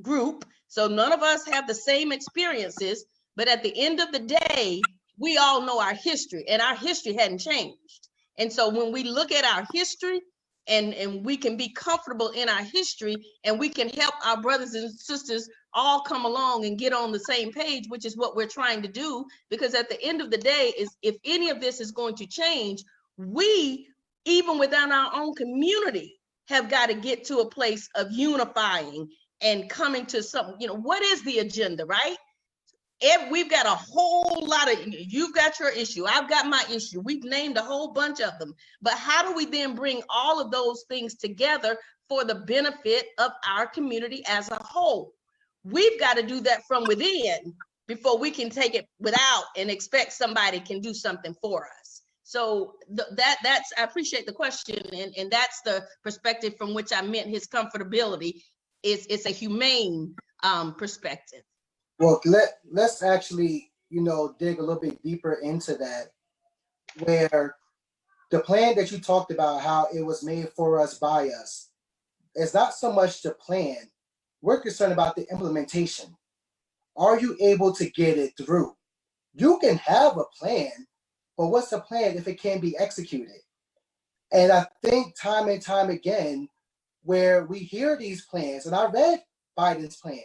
group, so none of us have the same experiences. But at the end of the day, we all know our history, and our history hadn't changed. And so when we look at our history, and we can be comfortable in our history, and we can help our brothers and sisters all come along and get on the same page, which is what we're trying to do. Because at the end of the day, is if any of this is going to change, we, even within our own community, have got to get to a place of unifying and coming to something. You know, what is the agenda, right? We've got a whole lot of, you've got your issue, I've got my issue, we've named a whole bunch of them, but how do we then bring all of those things together for the benefit of our community as a whole? We've got to do that from within before we can take it without and expect somebody can do something for us. So that's, I appreciate the question, and that's the perspective from which I meant his comfortability. It's a humane perspective. Well, let's actually, you know, dig a little bit deeper into that, where the plan that you talked about, how it was made for us by us, it's not so much the plan. We're concerned about the implementation. Are you able to get it through? You can have a plan, but what's the plan if it can't be executed? And I think time and time again, where we hear these plans, and I read Biden's plan,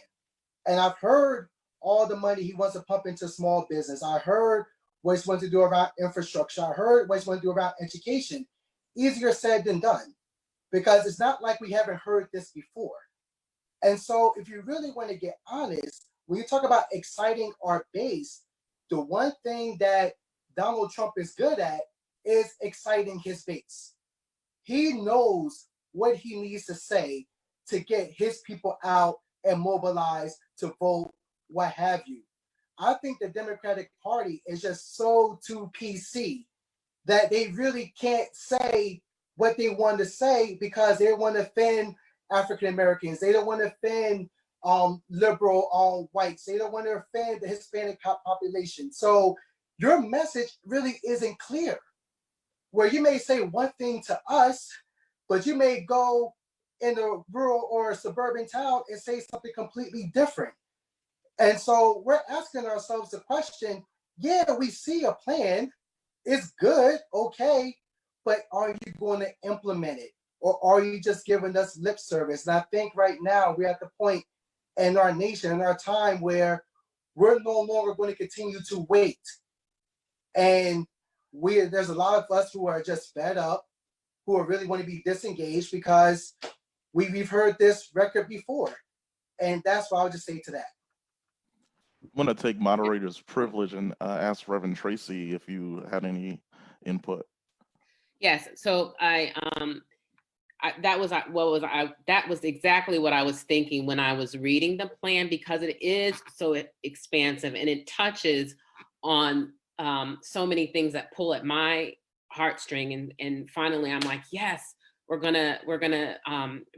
and I've heard all the money he wants to pump into small business. I heard what he's wanting to do around infrastructure. I heard what he's wanting to do around education. Easier said than done, because it's not like we haven't heard this before. And so if you really want to get honest, when you talk about exciting our base, the one thing that Donald Trump is good at is exciting his base. He knows what he needs to say to get his people out and mobilize to vote, what have you. I think the Democratic Party is just so too PC that they really can't say what they want to say, because they want to offend African Americans. They don't want to offend liberal whites. They don't want to offend the Hispanic population. So your message really isn't clear. Where you may say one thing to us, but you may go in a rural or a suburban town and say something completely different. And so we're asking ourselves the question, yeah, we see a plan, it's good, okay, but are you going to implement it? Or are you just giving us lip service? And I think right now we're at the point in our nation, in our time, where we're no longer going to continue to wait. And there's a lot of us who are just fed up, who are really want to be disengaged, because we've heard this record before. And that's what I would just say to that. I'm going to take moderator's privilege and ask Reverend Tracy if you had any input. Yes, so that was exactly what I was thinking when I was reading the plan, because it is so expansive and it touches on so many things that pull at my heartstring. And finally, I'm like, yes, we're gonna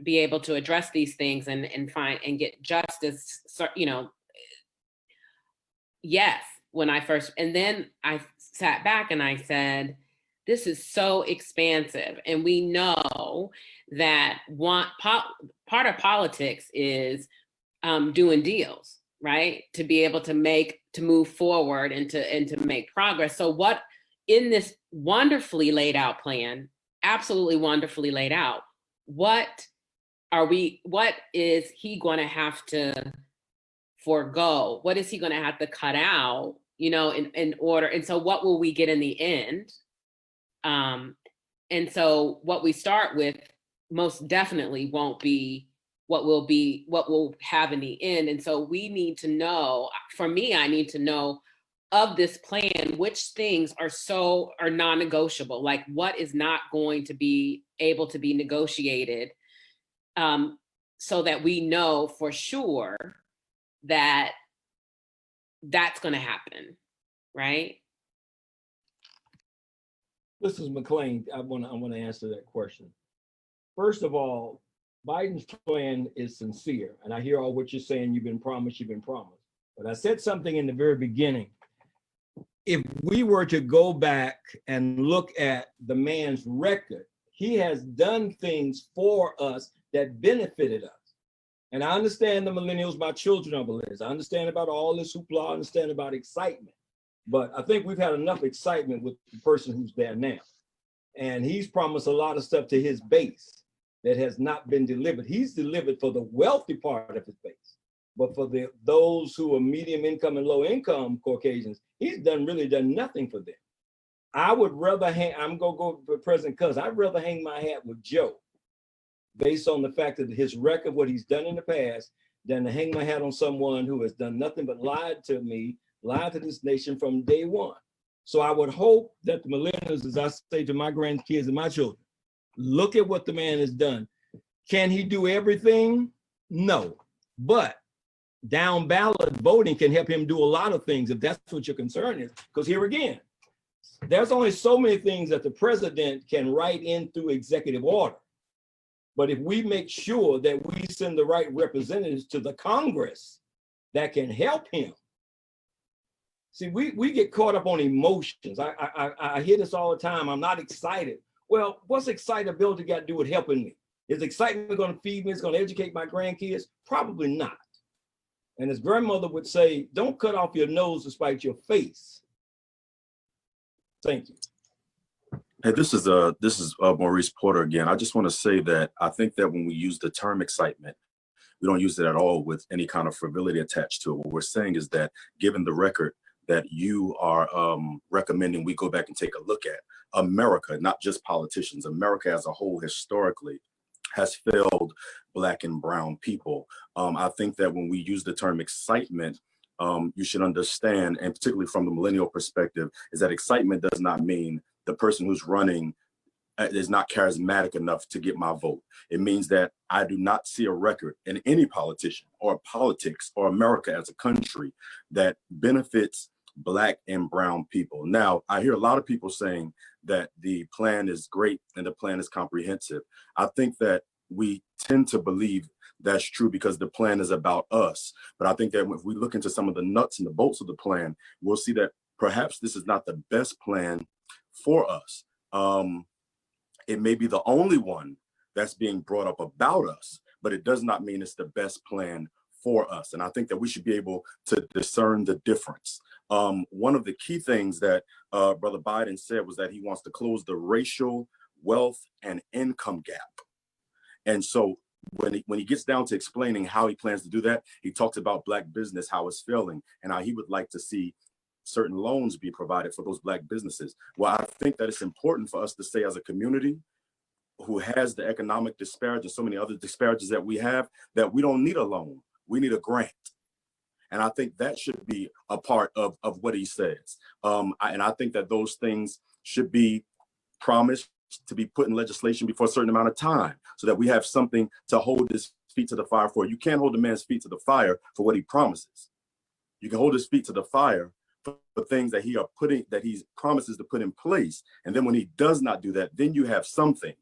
be able to address these things and find and get justice. You know, yes. And then I sat back and I said, this is so expansive, and we know that part of politics is doing deals, right? To be able to move forward and to make progress. So what in this wonderfully laid out plan, absolutely wonderfully laid out, what is he going to have to forego? What is he going to have to cut out, you know, in order? And so what will we get in the end? And so what we start with most definitely won't be what we'll have in the end. And so we need to know, for me, I need to know of this plan, which things are non-negotiable, like what is not going to be able to be negotiated, so that we know for sure that that's going to happen, right? This is McClain. I want to answer that question. First of all, Biden's plan is sincere, and I hear all what you're saying. You've been promised. But I said something in the very beginning. If we were to go back and look at the man's record, he has done things for us that benefited us. And I understand the millennials, my children are millennials. I understand about all this hoopla, I understand about excitement. But I think we've had enough excitement with the person who's there now. And he's promised a lot of stuff to his base that has not been delivered. He's delivered for the wealthy part of his base. But for those who are medium income and low income Caucasians, he's really done nothing for them. I would rather I'm gonna go for President Cuz, I'd rather hang my hat with Joe based on the fact that his record, what he's done in the past, than to hang my hat on someone who has done nothing but lied to me, lied to this nation from day one. So I would hope that the millennials, as I say to my grandkids and my children, look at what the man has done. Can he do everything? No, but down ballot voting can help him do a lot of things if that's what your concern is. Because here again, there's only so many things that the president can write in through executive order. But if we make sure that we send the right representatives to the Congress that can help him. See, we get caught up on emotions. I hear this all the time. I'm not excited. Well, what's excitability got to do with helping me? Is excitement going to feed me? It's going to educate my grandkids? Probably not. And his grandmother would say, don't cut off your nose to spite your face. Thank you. Hey, this is Maurice Porter again. I just want to say that I think that when we use the term excitement, we don't use it at all with any kind of frivolity attached to it. What we're saying is that given the record that you are recommending we go back and take a look at, America, not just politicians, America as a whole historically has failed Black and brown people. I think that when we use the term excitement, you should understand, and particularly from the millennial perspective, is that excitement does not mean the person who's running is not charismatic enough to get my vote. It means that I do not see a record in any politician or politics or America as a country that benefits Black and brown people. Now, I hear a lot of people saying that the plan is great and the plan is comprehensive. I think that we tend to believe that's true because the plan is about us. But I think that if we look into some of the nuts and the bolts of the plan, we'll see that perhaps this is not the best plan for us. It may be the only one that's being brought up about us, but it does not mean it's the best plan for us. And I think that we should be able to discern the difference. One of the key things that Brother Biden said was that he wants to close the racial wealth and income gap. And so when he gets down to explaining how he plans to do that, he talks about Black business, how it's failing, and how he would like to see certain loans be provided for those Black businesses. Well, I think that it's important for us to say as a community who has the economic disparity and so many other disparities that we have, that we don't need a loan, we need a grant. And I think that should be a part of what he says. And I think that those things should be promised to be put in legislation before a certain amount of time so that we have something to hold his feet to the fire for. You can't hold a man's feet to the fire for what he promises. You can hold his feet to the fire for things that he promises to put in place. And then when he does not do that, then you have something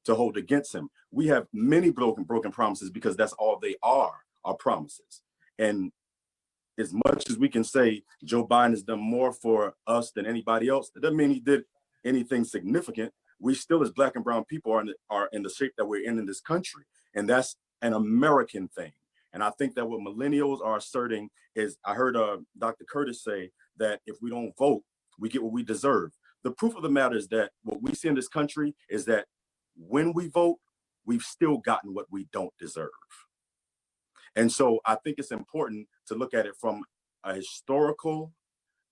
to hold against him. We have many broken promises because that's all they are promises. And as much as we can say Joe Biden has done more for us than anybody else, it doesn't mean he did anything significant. We still, as Black and brown people, are in the shape that we're in this country. And that's an American thing. And I think that what millennials are asserting is, I heard Dr. Curtis say that if we don't vote, we get what we deserve. The proof of the matter is that what we see in this country is that when we vote, we've still gotten what we don't deserve. And so I think it's important to look at it from a historical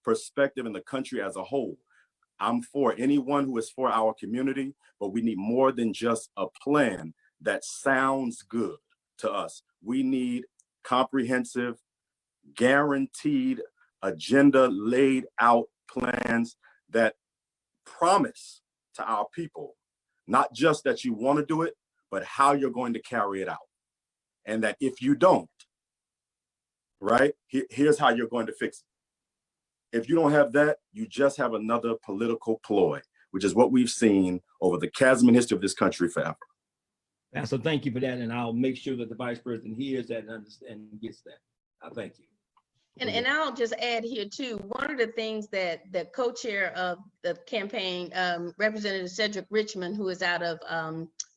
perspective in the country as a whole. I'm for anyone who is for our community, but we need more than just a plan that sounds good to us. We need comprehensive, guaranteed, agenda laid out plans that promise to our people, not just that you want to do it, but how you're going to carry it out. and that if you don't, right, here's how you're going to fix it. If you don't have that, you just have another political ploy, which is what we've seen over the chasm in history of this country forever. So thank you for that, and I'll make sure that the vice president hears that and understands and gets that. I thank you. And I'll just add here too, one of the things that the co-chair of the campaign, Representative Cedric Richmond, who is out of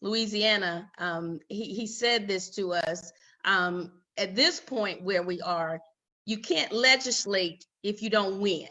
Louisiana, he said this to us, at this point where we are, you can't legislate if you don't win.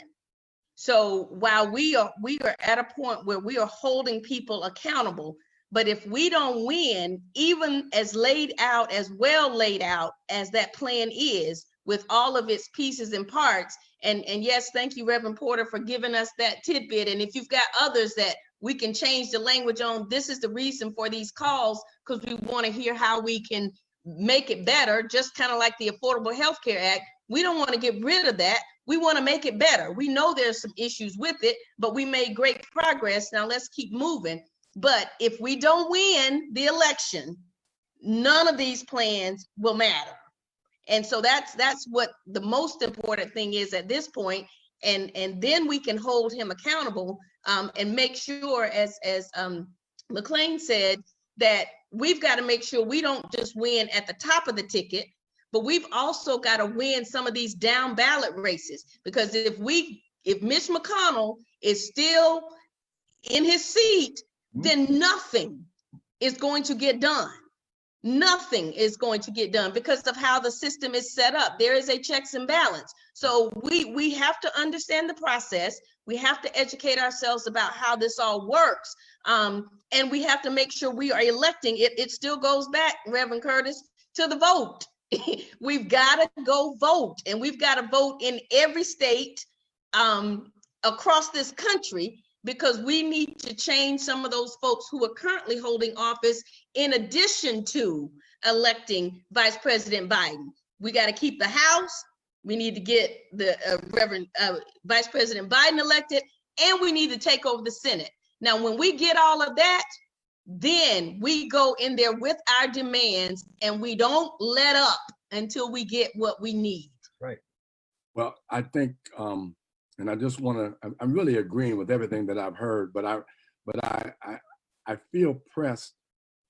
So while we are at a point where we are holding people accountable, but if we don't win, even as laid out, as well laid out as that plan is, with all of its pieces and parts, and yes, thank you, Reverend Porter, for giving us that tidbit. And if you've got others that we can change the language on, this is the reason for these calls, because we want to hear how we can make it better, just kind of like the Affordable Health Care Act. We don't want to get rid of that. We want to make it better. We know there's some issues with it, but we made great progress. Now let's keep moving. But if we don't win the election, none of these plans will matter. And so that's what the most important thing is at this point. And then we can hold him accountable and make sure, as McClain said, that we've got to make sure we don't just win at the top of the ticket, but we've also got to win some of these down ballot races. Because if Mitch McConnell is still in his seat, then nothing is going to get done. Nothing is going to get done because of how the system is set up. There is a checks and balance. So we have to understand the process. We have to educate ourselves about how this all works. And we have to make sure we are electing it. It still goes back, Reverend Curtis, to the vote. We've got to go vote, and we've got to vote in every state across this country, because we need to change some of those folks who are currently holding office in addition to electing Vice President Biden. We got to keep the House. We need to get the Reverend Vice President Biden elected, and we need to take over the Senate. Now, when we get all of that, then we go in there with our demands, and we don't let up until we get what we need. Right. Well, I think, and I just want to, I'm really agreeing with everything that I've heard, but I feel pressed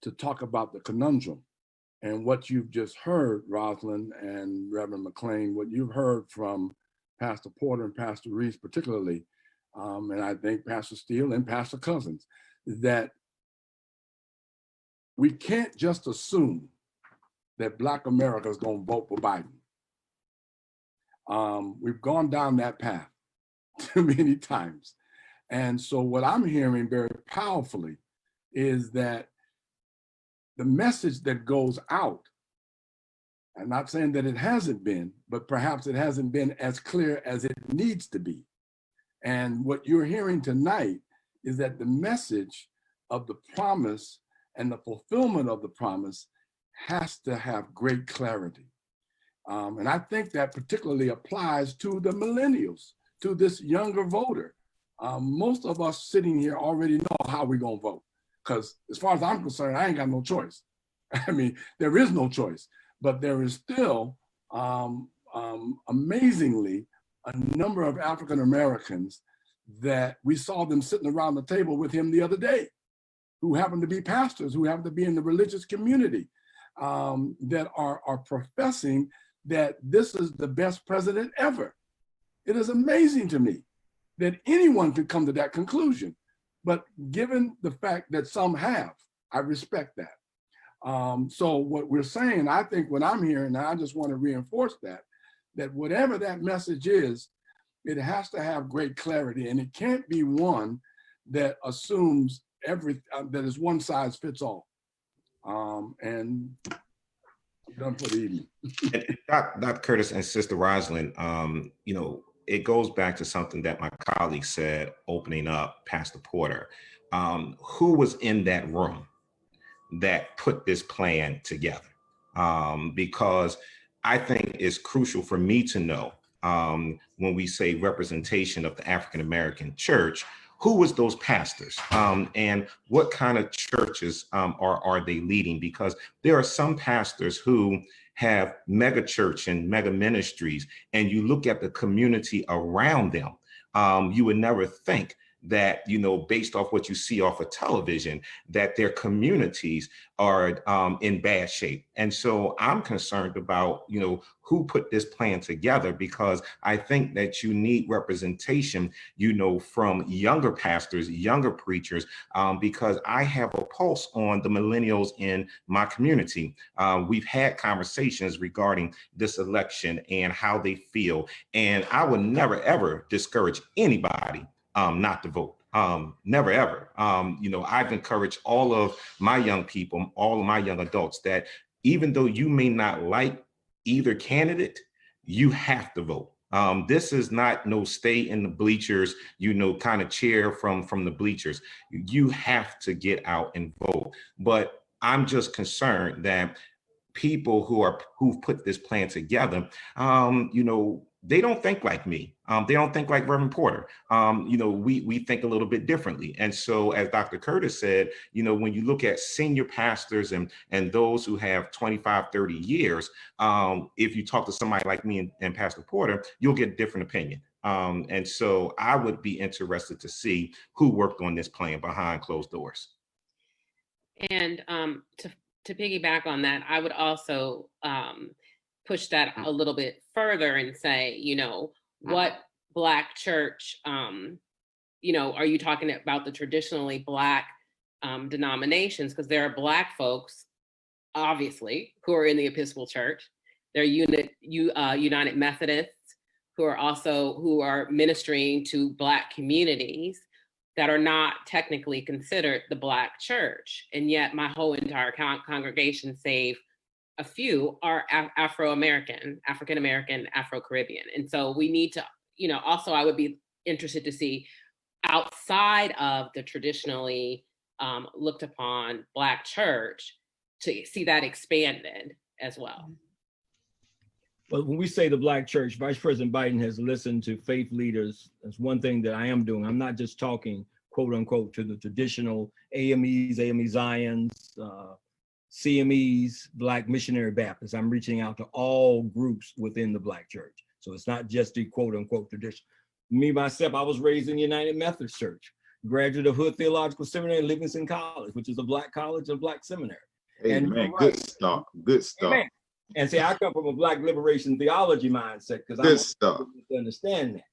to talk about the conundrum and what you've just heard, Rosalind and Reverend McClain, what you've heard from Pastor Porter and Pastor Reese particularly, and I think Pastor Steele and Pastor Cousins, that we can't just assume that Black America is going to vote for Biden. We've gone down that path too many times. And so what I'm hearing very powerfully is that the message that goes out, I'm not saying that it hasn't been, but perhaps it hasn't been as clear as it needs to be. And what you're hearing tonight is that the message of the promise and the fulfillment of the promise has to have great clarity. And I think that particularly applies to the millennials, to this younger voter. Most of us sitting here already know how we're gonna vote, because as far as I'm concerned, I ain't got no choice. I mean, there is no choice, but there is still, amazingly, a number of African Americans that we saw them sitting around the table with him the other day, who happen to be pastors, who happen to be in the religious community, that are professing that this is the best president ever. It is amazing to me that anyone could come to that conclusion. But given the fact that some have, I respect that. So what we're saying, I think what I'm hearing, and I just want to reinforce that whatever that message is, it has to have great clarity, and it can't be one that assumes that is one size fits all. And done for the evening. Dr. Curtis and Sister Rosalind, it goes back to something that my colleague said, opening up Pastor Porter. Who was in that room that put this plan together? Because I think it's crucial for me to know, when we say representation of the African American church, who was those pastors, and what kind of churches are they leading? Because there are some pastors who have mega church and mega ministries, and you look at the community around them, you would never think that, you know, based off what you see off of television, that their communities are in bad shape. And so I'm concerned about, you know, who put this plan together, because I think that you need representation, you know, from younger pastors, younger preachers, because I have a pulse on the millennials in my community. We've had conversations regarding this election and how they feel. And I would never, ever discourage anybody not to vote. Never, ever. You know, I've encouraged all of my young people, all of my young adults, that even though you may not like either candidate, you have to vote. This is not no stay in the bleachers, you know, kind of cheer from the bleachers. You have to get out and vote. But I'm just concerned that people who've put this plan together, you know, they don't think like me. They don't think like Reverend Porter. You know, we think a little bit differently. And so, as Dr. Curtis said, you know, when you look at senior pastors and those who have 25, 30 years, if you talk to somebody like me and Pastor Porter, you'll get a different opinion. And so I would be interested to see who worked on this plan behind closed doors. And to piggyback on that, I would also push that a little bit further and say, you know, what Black church, you know, are you talking about the traditionally Black denominations? Because there are Black folks, obviously, who are in the Episcopal Church. There are United Methodists who are ministering to Black communities that are not technically considered the Black church. And yet my whole entire congregation, save a few, are Afro-American, African-American, Afro-Caribbean. And so we need to, you know, also I would be interested to see outside of the traditionally looked upon Black church, to see that expanded as well. But when we say the Black church, Vice President Biden has listened to faith leaders. That's one thing that I am doing. I'm not just talking, quote unquote, to the traditional AMEs, AME Zions, CMEs, Black Missionary Baptists. I'm reaching out to all groups within the Black church. So it's not just the quote unquote tradition. Me, myself, I was raised in the United Methodist Church, graduate of Hood Theological Seminary, Livingston College, which is a Black college and Black seminary. Amen. And good stuff. Good stuff. Amen. And see, I come from a Black liberation theology mindset, because I want to understand that.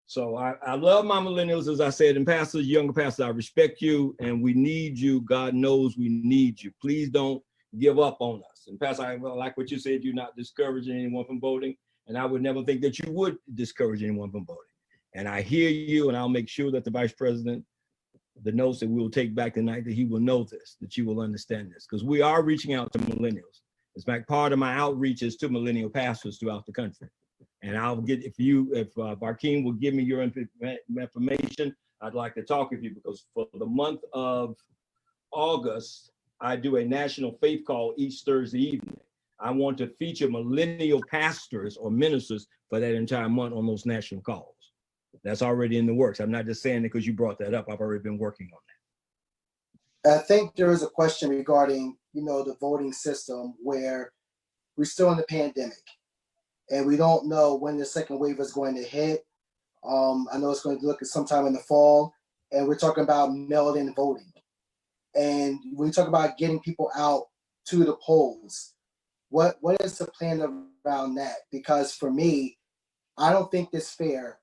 So I love my millennials, as I said, and pastors, younger pastors, I respect you, and we need you. God knows we need you. Please don't give up on us. And Pastor, I like what you said, you're not discouraging anyone from voting, and I would never think that you would discourage anyone from voting. And I hear you, and I'll make sure that the Vice President, the notes that we will take back tonight, that he will know this, that you will understand this, because we are reaching out to millennials. In fact, part of my outreach is to millennial pastors throughout the country. And I'll get, if Brackeen will give me your information, I'd like to talk with you, because for the month of August, I do a national faith call each Thursday evening. I want to feature millennial pastors or ministers for that entire month on those national calls. That's already in the works. I'm not just saying it because you brought that up. I've already been working on that. I think there is a question regarding, you know, the voting system, where we're still in the pandemic and we don't know when the second wave is going to hit. I know it's going to look at sometime in the fall, and we're talking about mail-in voting. And when we talk about getting people out to the polls, what is the plan around that? Because for me, I don't think it's fair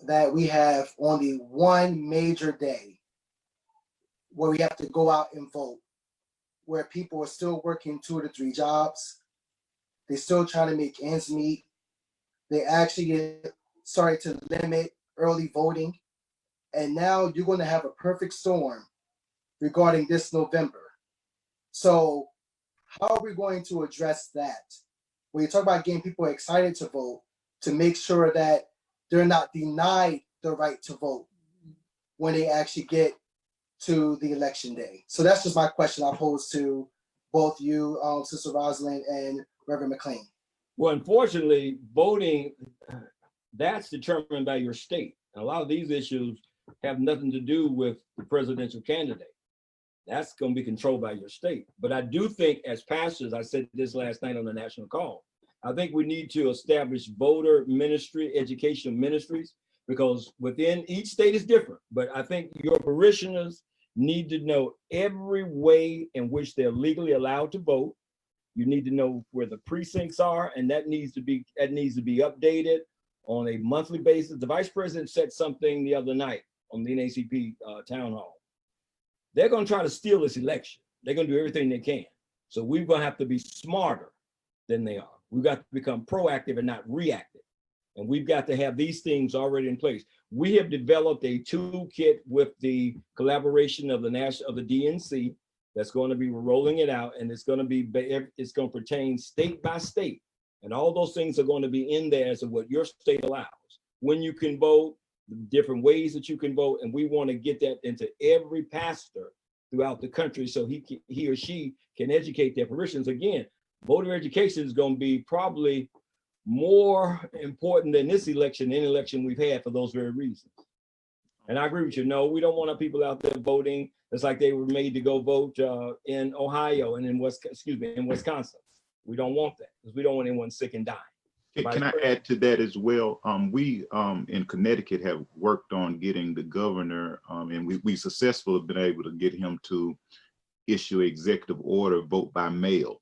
that we have only one major day where we have to go out and vote, where people are still working 2 to 3 jobs. They're still trying to make ends meet. They actually started to limit early voting. And now you're going to have a perfect storm regarding this November. So how are we going to address that? When you talk about getting people excited to vote, to make sure that they're not denied the right to vote when they actually get to the election day. So that's just my question I pose to both you, Sister Rosalind, and Reverend McClain. Well, unfortunately, voting, that's determined by your state. A lot of these issues have nothing to do with the presidential candidate. That's going to be controlled by your state. But I do think as pastors, I said this last night on the national call, I think we need to establish voter ministry, educational ministries, because within each state is different. But I think your parishioners need to know every way in which they're legally allowed to vote. You need to know where the precincts are, and that needs to be updated on a monthly basis. The vice president said something the other night on the NACP town hall. They're going to try to steal this election. They're going to do everything they can. So we're going to have to be smarter than they are. We've got to become proactive and not reactive. And we've got to have these things already in place. We have developed a toolkit with the collaboration of the DNC that's going to be rolling it out, and it's going to pertain state by state. And all those things are going to be in there as of what your state allows. When you can vote, the different ways that you can vote, and we want to get that into every pastor throughout the country so he or she can educate their parishioners. Again, voter education is going to be probably more important than this election, any election we've had, for those very reasons. And I agree with you. No, we don't want our people out there voting. It's like they were made to go vote in Ohio and in Wisconsin. We don't want that because we don't want anyone sick and dying. Can I add to that as well? We in Connecticut have worked on getting the governor, and we successfully have been able to get him to issue executive order, vote by mail.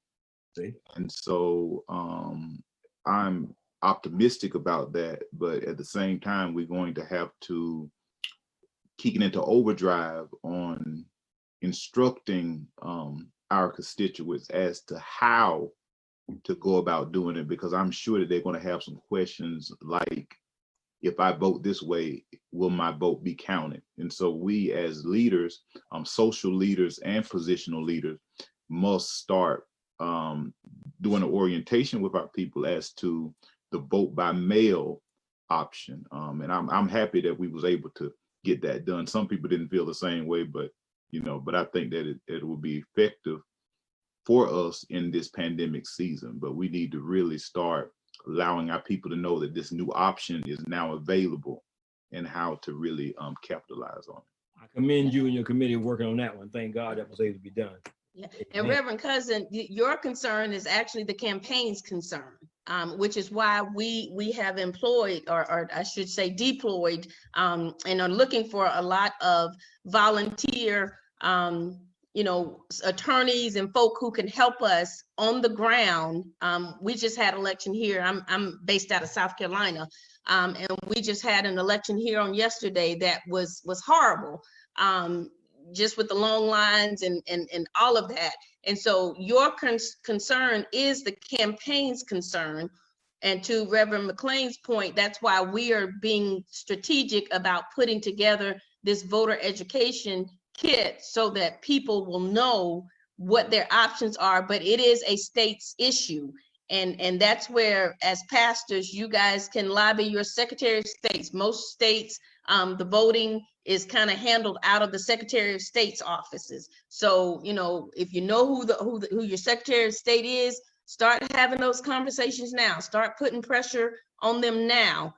See? And so I'm optimistic about that, but at the same time, we're going to have to kick it into overdrive on instructing our constituents as to how to go about doing it, because I'm sure that they're going to have some questions like, if I vote this way, will my vote be counted? And so we as leaders, social leaders and positional leaders, must start doing an orientation with our people as to the vote by mail option. And I'm happy that we was able to get that done. Some people didn't feel the same way, but I think that it will be effective for us in this pandemic season. But we need to really start allowing our people to know that this new option is now available and how to really capitalize on it. I commend you and your committee working on that one. Thank God that was able to be done. Yeah. And Reverend Cousin, your concern is actually the campaign's concern, which is why we have employed, or I should say deployed, and are looking for a lot of volunteer attorneys and folk who can help us on the ground. We just had election here. I'm based out of South Carolina, and we just had an election here on yesterday that was horrible, just with the long lines and all of that. And so your concern is the campaign's concern. And to Reverend McClain's point, that's why we are being strategic about putting together this voter education kit so that people will know what their options are, but it is a state's issue. And that's where, as pastors, you guys can lobby your Secretary of States. Most states, the voting is kind of handled out of the Secretary of State's offices. So, if you know who your Secretary of State is, start having those conversations now. Start putting pressure on them now,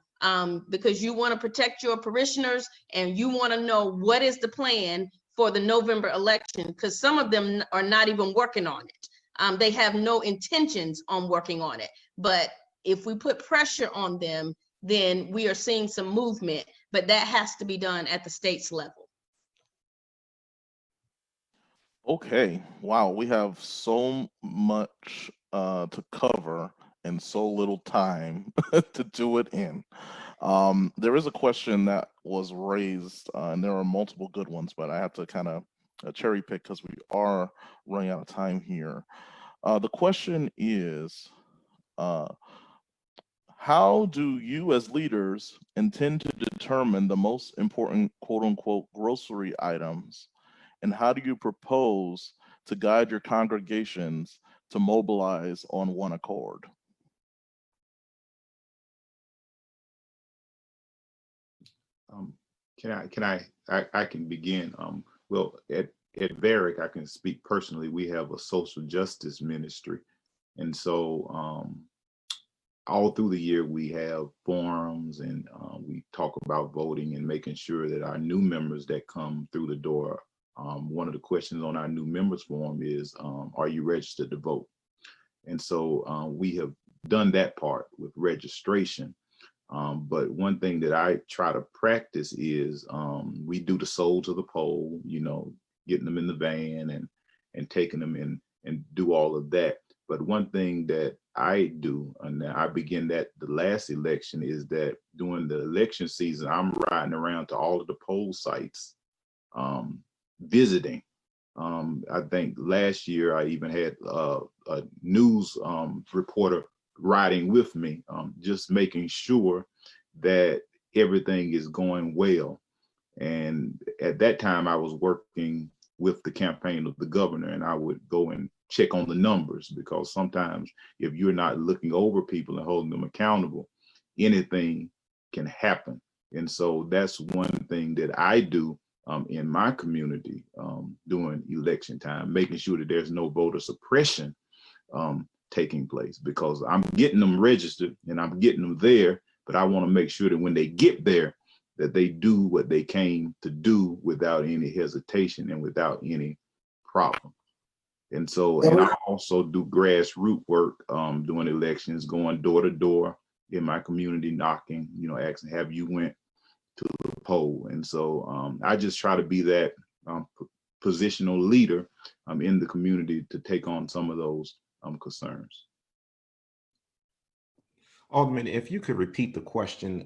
because you want to protect your parishioners and you want to know what is the plan for the November election, because some of them are not even working on it. They have no intentions on working on it. But if we put pressure on them, then we are seeing some movement, but that has to be done at the state's level. Okay, wow, we have so much to cover and so little time to do it in. There is a question that was raised, and there are multiple good ones, but I have to kind of cherry pick because we are running out of time here. The question is, how do you as leaders intend to determine the most important quote unquote grocery items, and how do you propose to guide your congregations to mobilize on one accord? I can begin. Well, at Varick, I can speak personally. We have a social justice ministry, and so all through the year, we have forums and we talk about voting and making sure that our new members that come through the door, one of the questions on our new members forum is, are you registered to vote? And so we have done that part with registration. But one thing that I try to practice is we do the soul to the poll, you know, getting them in the van and taking them in and do all of that. But one thing that I do, and I begin that the last election, is that during the election season, I'm riding around to all of the poll sites, visiting. I think last year I even had a news reporter riding with me, just making sure that everything is going well. And at that time I was working with the campaign of the governor, and I would go and check on the numbers, because sometimes if you're not looking over people and holding them accountable, anything can happen. And so that's one thing that I do in my community during election time, making sure that there's no voter suppression taking place, because I'm getting them registered and I'm getting them there, but I want to make sure that when they get there, that they do what they came to do without any hesitation and without any problem. And so, and I also do grassroots work during elections, going door to door in my community, knocking, you know, asking, have you went to the poll? And so I just try to be that positional leader in the community to take on some of those concerns. Alderman, if you could repeat the question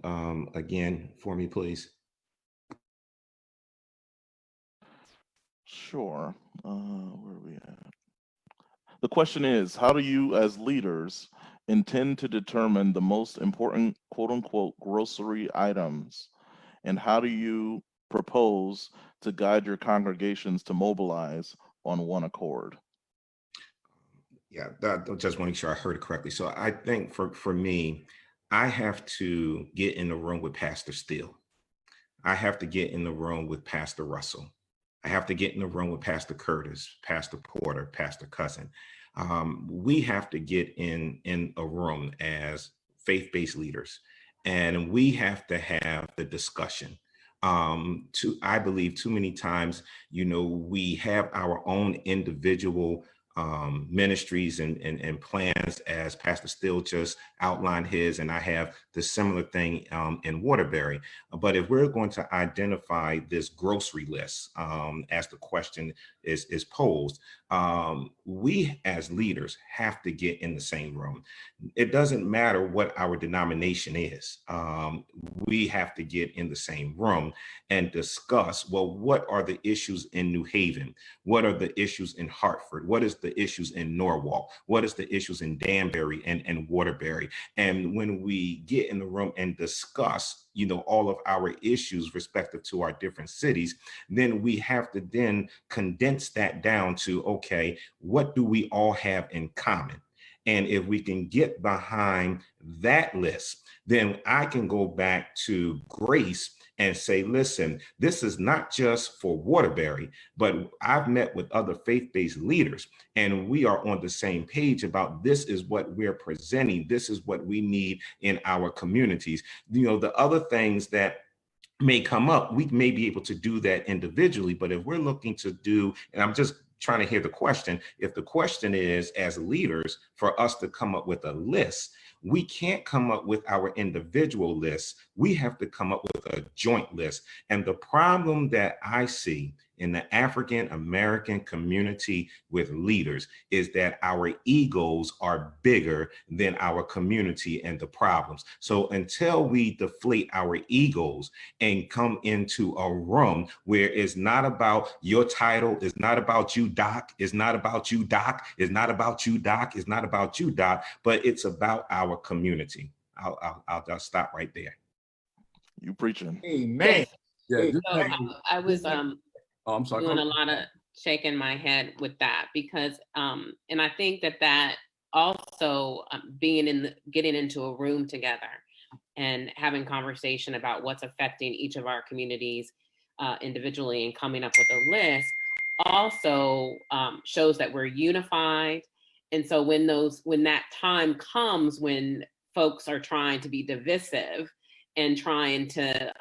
again for me, please. Sure. Where are we at? The question is, how do you as leaders intend to determine the most important quote unquote grocery items? And how do you propose to guide your congregations to mobilize on one accord? Yeah, I just want to make sure I heard it correctly. So I think for me, I have to get in the room with Pastor Steele. I have to get in the room with Pastor Russell. I have to get in the room with Pastor Curtis, Pastor Porter, Pastor Cousin. We have to get in a room as faith-based leaders, and we have to have the discussion. I believe too many times, you know, we have our own individual ministries and plans, as Pastor Steele just outlined his, and I have the similar thing in Waterbury. But if we're going to identify this grocery list, as the question is posed, we as leaders have to get in the same room. It doesn't matter what our denomination is. We have to get in the same room and discuss, well, what are the issues in New Haven? What are the issues in Hartford? What is the issues in Norwalk? What is the issues in Danbury and Waterbury? And when we get in the room and discuss, you know, all of our issues respective to our different cities, then we have to then condense that down to, okay, what do we all have in common? And if we can get behind that list, then I can go back to Grace and say, listen, this is not just for Waterbury, but I've met with other faith-based leaders, and we are on the same page about this is what we're presenting. This is what we need in our communities. You know, the other things that may come up, we may be able to do that individually, but if we're looking to do, and I'm just trying to hear the question, if the question is as leaders for us to come up with a list, we can't come up with our individual lists. We have to come up with a joint list. And the problem that I see in the African American community with leaders is that our egos are bigger than our community and the problems. So until we deflate our egos and come into a room where it's not about your title, it's not about you, Doc, it's not about you, Doc, it's not about you, Doc, it's not about you, Doc, but it's about our community. I'll just stop right there. You preaching. Amen. Yeah, So I was oh, I'm sorry. doing a lot of shaking my head with that, because and I think that also getting into a room together and having conversation about what's affecting each of our communities individually and coming up with a list also shows that we're unified. And so when that time comes when folks are trying to be divisive and trying to,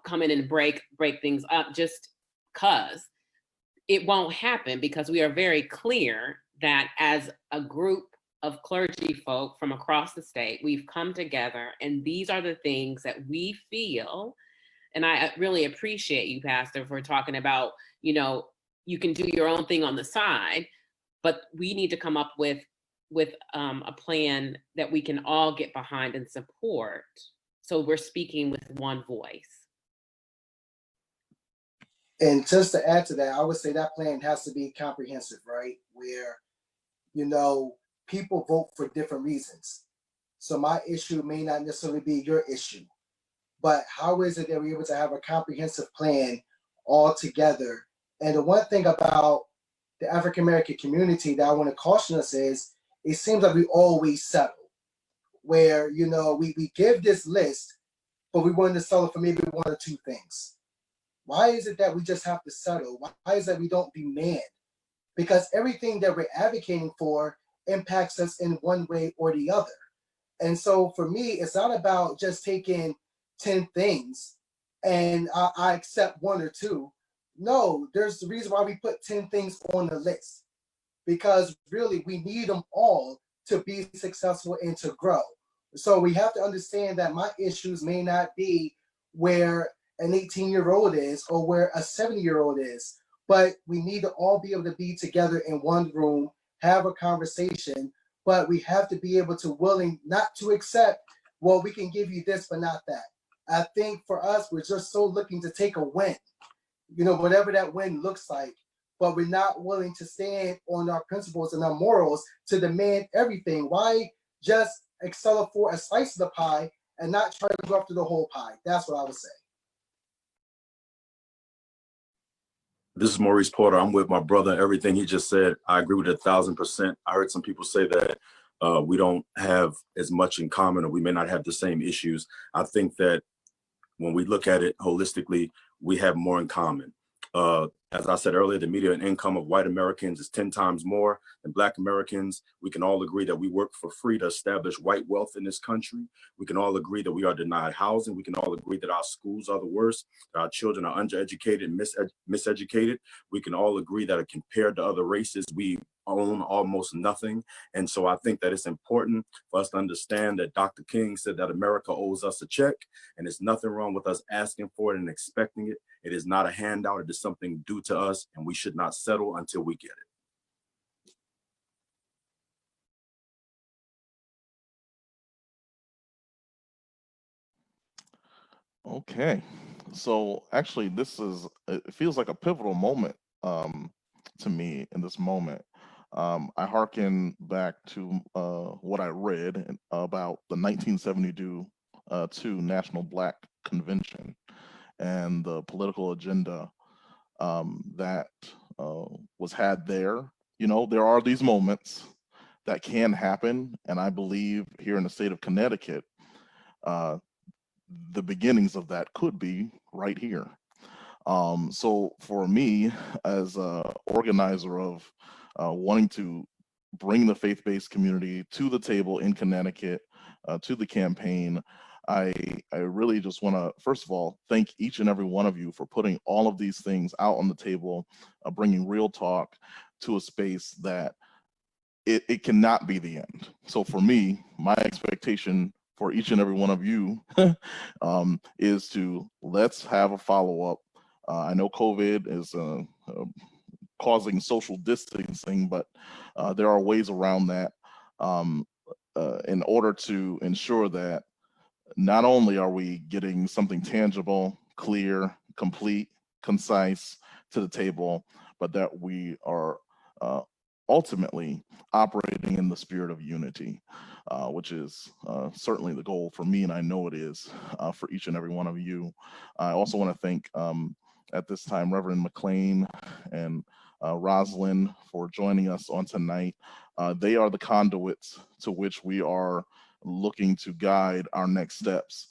come in and break things up just because. It won't happen, because we are very clear that as a group of clergy folk from across the state, we've come together, and these are the things that we feel. And I really appreciate you, Pastor, for talking about, you can do your own thing on the side, but we need to come up with a plan that we can all get behind and support. So we're speaking with one voice. And just to add to that, I would say that plan has to be comprehensive, right? Where, people vote for different reasons. So my issue may not necessarily be your issue, but how is it that we're able to have a comprehensive plan all together? And the one thing about the African-American community that I want to caution us is, it seems like we always settle. Where, we give this list, but we want to settle for maybe one or two things. Why is it that we just have to settle? Why is it that we don't demand? Because everything that we're advocating for impacts us in one way or the other. And so for me, it's not about just taking 10 things and I accept one or two. No, there's the reason why we put 10 things on the list, because really we need them all to be successful and to grow. So we have to understand that my issues may not be where an 18-year-old is or where a 70-year-old is, but we need to all be able to be together in one room, have a conversation, but we have to be able to willing not to accept, well, we can give you this, but not that. I think for us, we're just so looking to take a win, whatever that win looks like, but we're not willing to stand on our principles and our morals to demand everything. Why just excel for a slice of the pie and not try to go after the whole pie? That's what I would say. This is Maurice Porter. I'm with my brother. Everything he just said, I agree with 1,000%. I heard some people say that we don't have as much in common, or we may not have the same issues. I think that when we look at it holistically, we have more in common. As I said earlier, the median income of white Americans is 10 times more than Black Americans. We can all agree that we work for free to establish white wealth in this country. We can all agree that we are denied housing. We can all agree that our schools are the worst, that our children are undereducated and miseducated. We can all agree that compared to other races, we own almost nothing. And so I think that it's important for us to understand that Dr. King said that America owes us a check, and there's nothing wrong with us asking for it and expecting it. It is not a handout. It is something due to us, and we should not settle until we get it. Okay, so actually it feels like a pivotal moment to me in this moment. I hearken back to what I read about the 1972 National Black Convention and the political agenda that was had there. There are these moments that can happen, and I believe here in the state of Connecticut, the beginnings of that could be right here. So for me, as a organizer of wanting to bring the faith-based community to the table in Connecticut, to the campaign, I really just want to, first of all, thank each and every one of you for putting all of these things out on the table, bringing real talk to a space that it cannot be the end. So for me, my expectation for each and every one of you is to let's have a follow-up. I know COVID is causing social distancing, but there are ways around that in order to ensure that not only are we getting something tangible, clear, complete, concise to the table, but that we are ultimately operating in the spirit of unity, which is certainly the goal for me, and I know it is for each and every one of you. I also want to thank at this time Reverend McClain and Rosalind for joining us on tonight. They are the conduits to which we are looking to guide our next steps,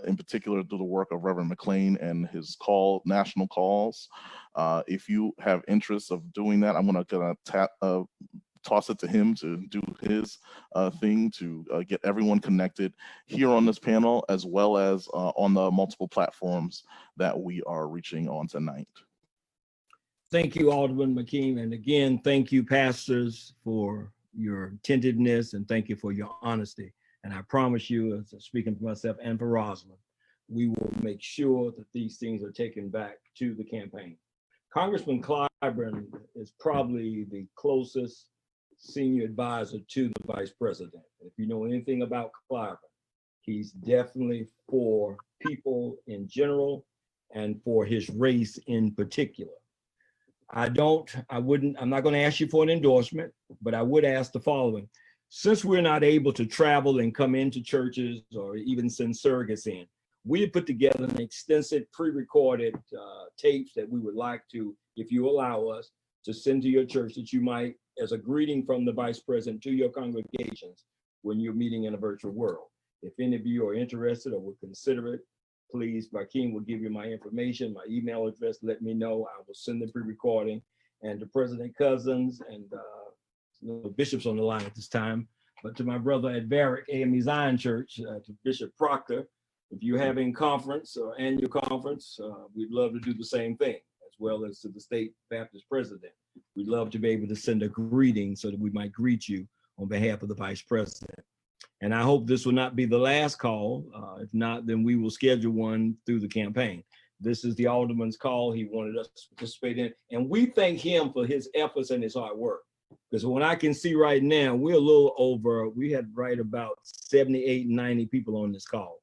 in particular through the work of Reverend McClain and his national calls. If you have interest of doing that, I'm going to toss it to him to do his thing to get everyone connected here on this panel, as well as on the multiple platforms that we are reaching on tonight. Thank you, Alderman McClain. And again, thank you, pastors, for your attentiveness, and thank you for your honesty. And I promise you, as speaking for myself and for Rosalind, we will make sure that these things are taken back to the campaign. Congressman Clyburn is probably the closest senior advisor to the vice president. If you know anything about Clyburn, he's definitely for people in general and for his race in particular. I'm not going to ask you for an endorsement, but I would ask the following. Since we're not able to travel and come into churches or even send surrogates in, we have put together an extensive pre-recorded tapes that we would like to, if you allow us, to send to your church that you might, as a greeting from the vice president to your congregations when you're meeting in a virtual world. If any of you are interested or would consider it, please, Brackeen will give you my information, my email address, let me know. I will send the pre-recording. And to President Cousins and the bishops on the line at this time, but to my brother at Varick, AME Zion Church, to Bishop Proctor, if you're having conference or annual conference, we'd love to do the same thing, as well as to the state Baptist president. We'd love to be able to send a greeting so that we might greet you on behalf of the vice president. And I hope this will not be the last call. If not, then we will schedule one through the campaign. This is the Alderman's call. He wanted us to participate in, and we thank him for his efforts and his hard work. Because when I can see right now, we're a little over, we had right about 78, 90 people on this call.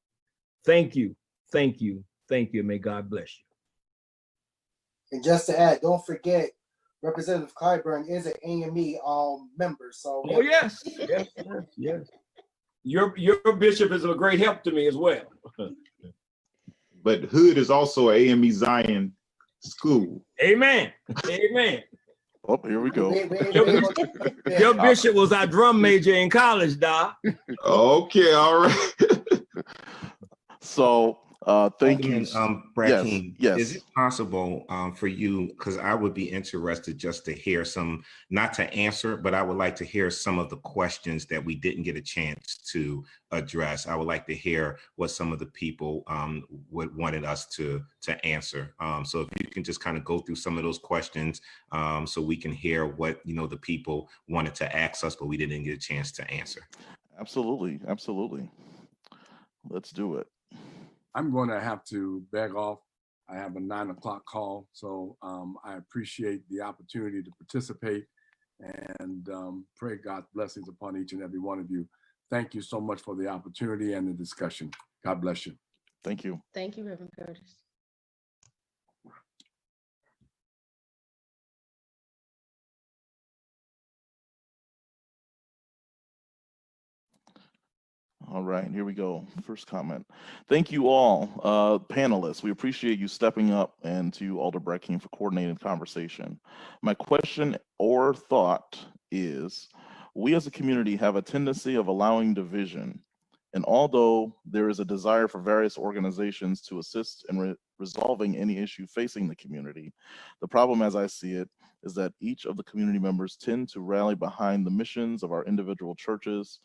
Thank you, thank you, thank you, and may God bless you. And just to add, don't forget, Representative Clyburn is an AME member. So oh yes, yes, yes, yes. Your bishop is a great help to me as well. But Hood is also a AME Zion school. Amen. Amen. Oh, here we go. Your bishop was our drum major in college, Doc. Okay, all right. So thank you. Brackeen, yes. Is it possible for you, because I would be interested just to hear some, not to answer, but I would like to hear some of the questions that we didn't get a chance to address. I would like to hear what some of the people wanted us to answer. So if you can just kind of go through some of those questions so we can hear what, the people wanted to ask us, but we didn't get a chance to answer. Absolutely, absolutely. Let's do it. I'm going to have to beg off. I have a 9 o'clock call, so I appreciate the opportunity to participate and pray God's blessings upon each and every one of you. Thank you so much for the opportunity and the discussion. God bless you. Thank you. Thank you, Reverend Curtis. All right, here we go. First comment. Thank you all, panelists. We appreciate you stepping up, and to Alder Brackeen for coordinating the conversation. My question or thought is, we as a community have a tendency of allowing division. And although there is a desire for various organizations to assist in resolving any issue facing the community, the problem as I see it is that each of the community members tend to rally behind the missions of our individual churches.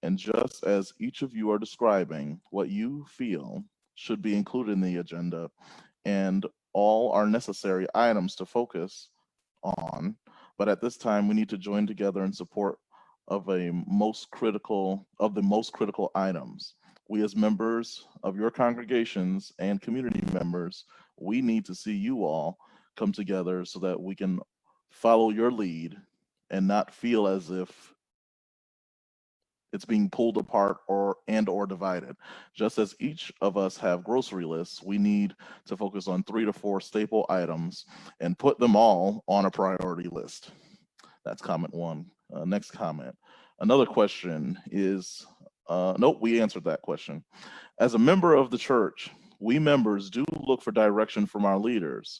And just as each of you are describing what you feel should be included in the agenda and all are necessary items to focus on, but at this time we need to join together in support of the most critical items. We as members of your congregations and community members, we need to see you all come together so that we can follow your lead and not feel as if it's being pulled apart or divided. Just as each of us have grocery lists, we need to focus on 3 to 4 staple items and put them all on a priority list. That's comment one. Next comment. Another question is, nope, we answered that question. As a member of the church, we members do look for direction from our leaders.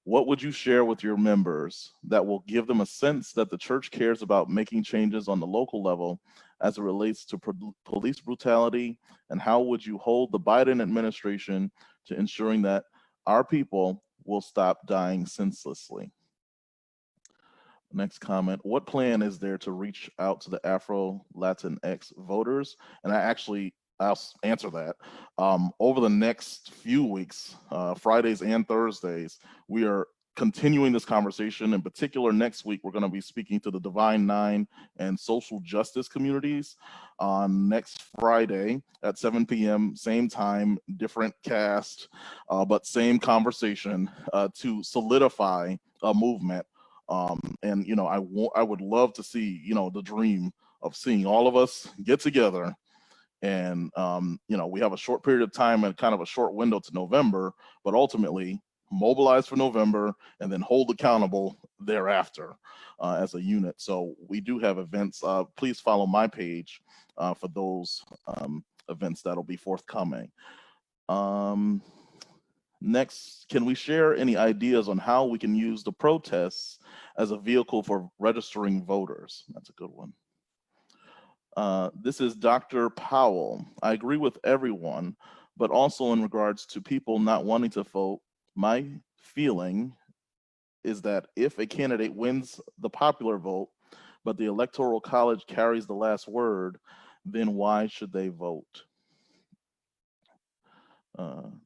What would you share with your members that will give them a sense that the church cares about making changes on the local level as it relates to police brutality? And how would you hold the Biden administration to ensuring that our people will stop dying senselessly? Next comment, what plan is there to reach out to the Afro-Latinx voters? And I'll answer that. Over the next few weeks, Fridays and Thursdays, we are continuing this conversation. In particular, next week, we're going to be speaking to the Divine Nine and social justice communities on next Friday at 7 p.m., same time, different cast, but same conversation to solidify a movement. And I would love to see, the dream of seeing all of us get together, and we have a short period of time and kind of a short window to November, but ultimately mobilize for November and then hold accountable thereafter as a unit. So we do have events. Please follow my page for those events that'll be forthcoming. Next, can we share any ideas on how we can use the protests as a vehicle for registering voters? That's a good one. This is Dr. Powell. I agree with everyone, but also in regards to people not wanting to vote, my feeling is that if a candidate wins the popular vote, but the Electoral College carries the last word, then why should they vote?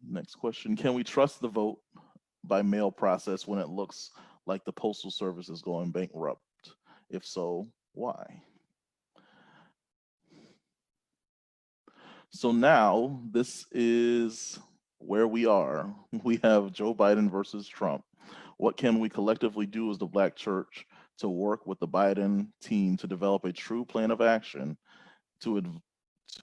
Next question, can we trust the vote by mail process when it looks like the Postal Service is going bankrupt? If so, why? So now this is where we are. We have Joe Biden versus Trump. What can we collectively do as the Black church to work with the Biden team to develop a true plan of action to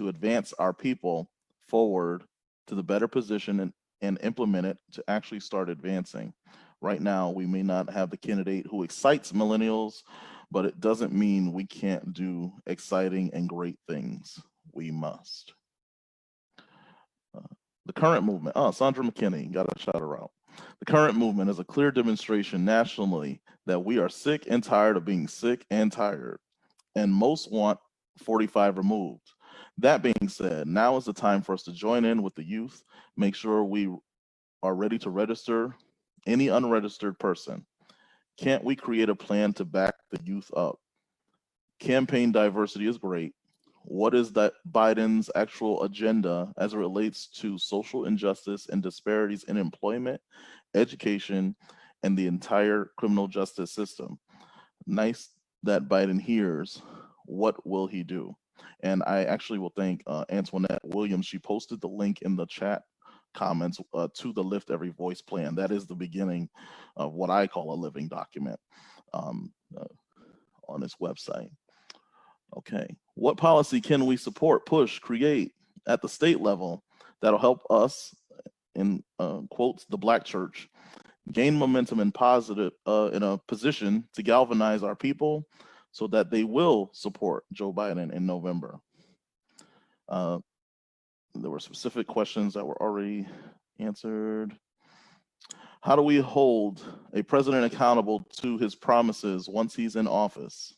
advance our people forward to the better position and implement it to actually start advancing? Right now, we may not have the candidate who excites millennials, but it doesn't mean we can't do exciting and great things. We must. The current movement, Sandra McKinney, got to shout her out. The current movement is a clear demonstration nationally that we are sick and tired of being sick and tired, and most want 45 removed. That being said, now is the time for us to join in with the youth, make sure we are ready to register any unregistered person. Can't we create a plan to back the youth up? Campaign diversity is great. What is that Biden's actual agenda as it relates to social injustice and disparities in employment, education, and the entire criminal justice system? Nice that Biden hears. What will he do? And I actually will thank Antoinette Williams. She posted the link in the chat comments to the Lift Every Voice plan. That is the beginning of what I call a living document on this website. Okay, what policy can we support, push, create at the state level that'll help us, in quotes, the Black church, gain momentum and positive in a position to galvanize our people so that they will support Joe Biden in November? There were specific questions that were already answered. How do we hold a president accountable to his promises once he's in office?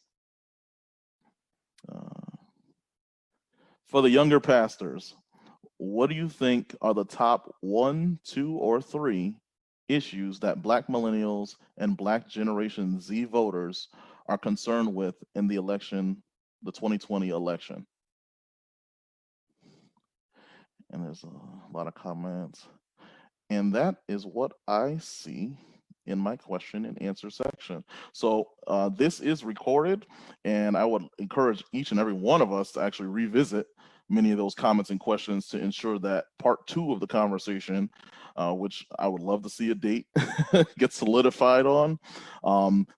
For the younger pastors, what do you think are the top 1, 2, or 3 issues that Black millennials and Black Generation Z voters are concerned with in the election, the 2020 election? And there's a lot of comments. And that is what I see in my question and answer section. So this is recorded, and I would encourage each and every one of us to actually revisit many of those comments and questions to ensure that part 2 of the conversation, which I would love to see a date get solidified on,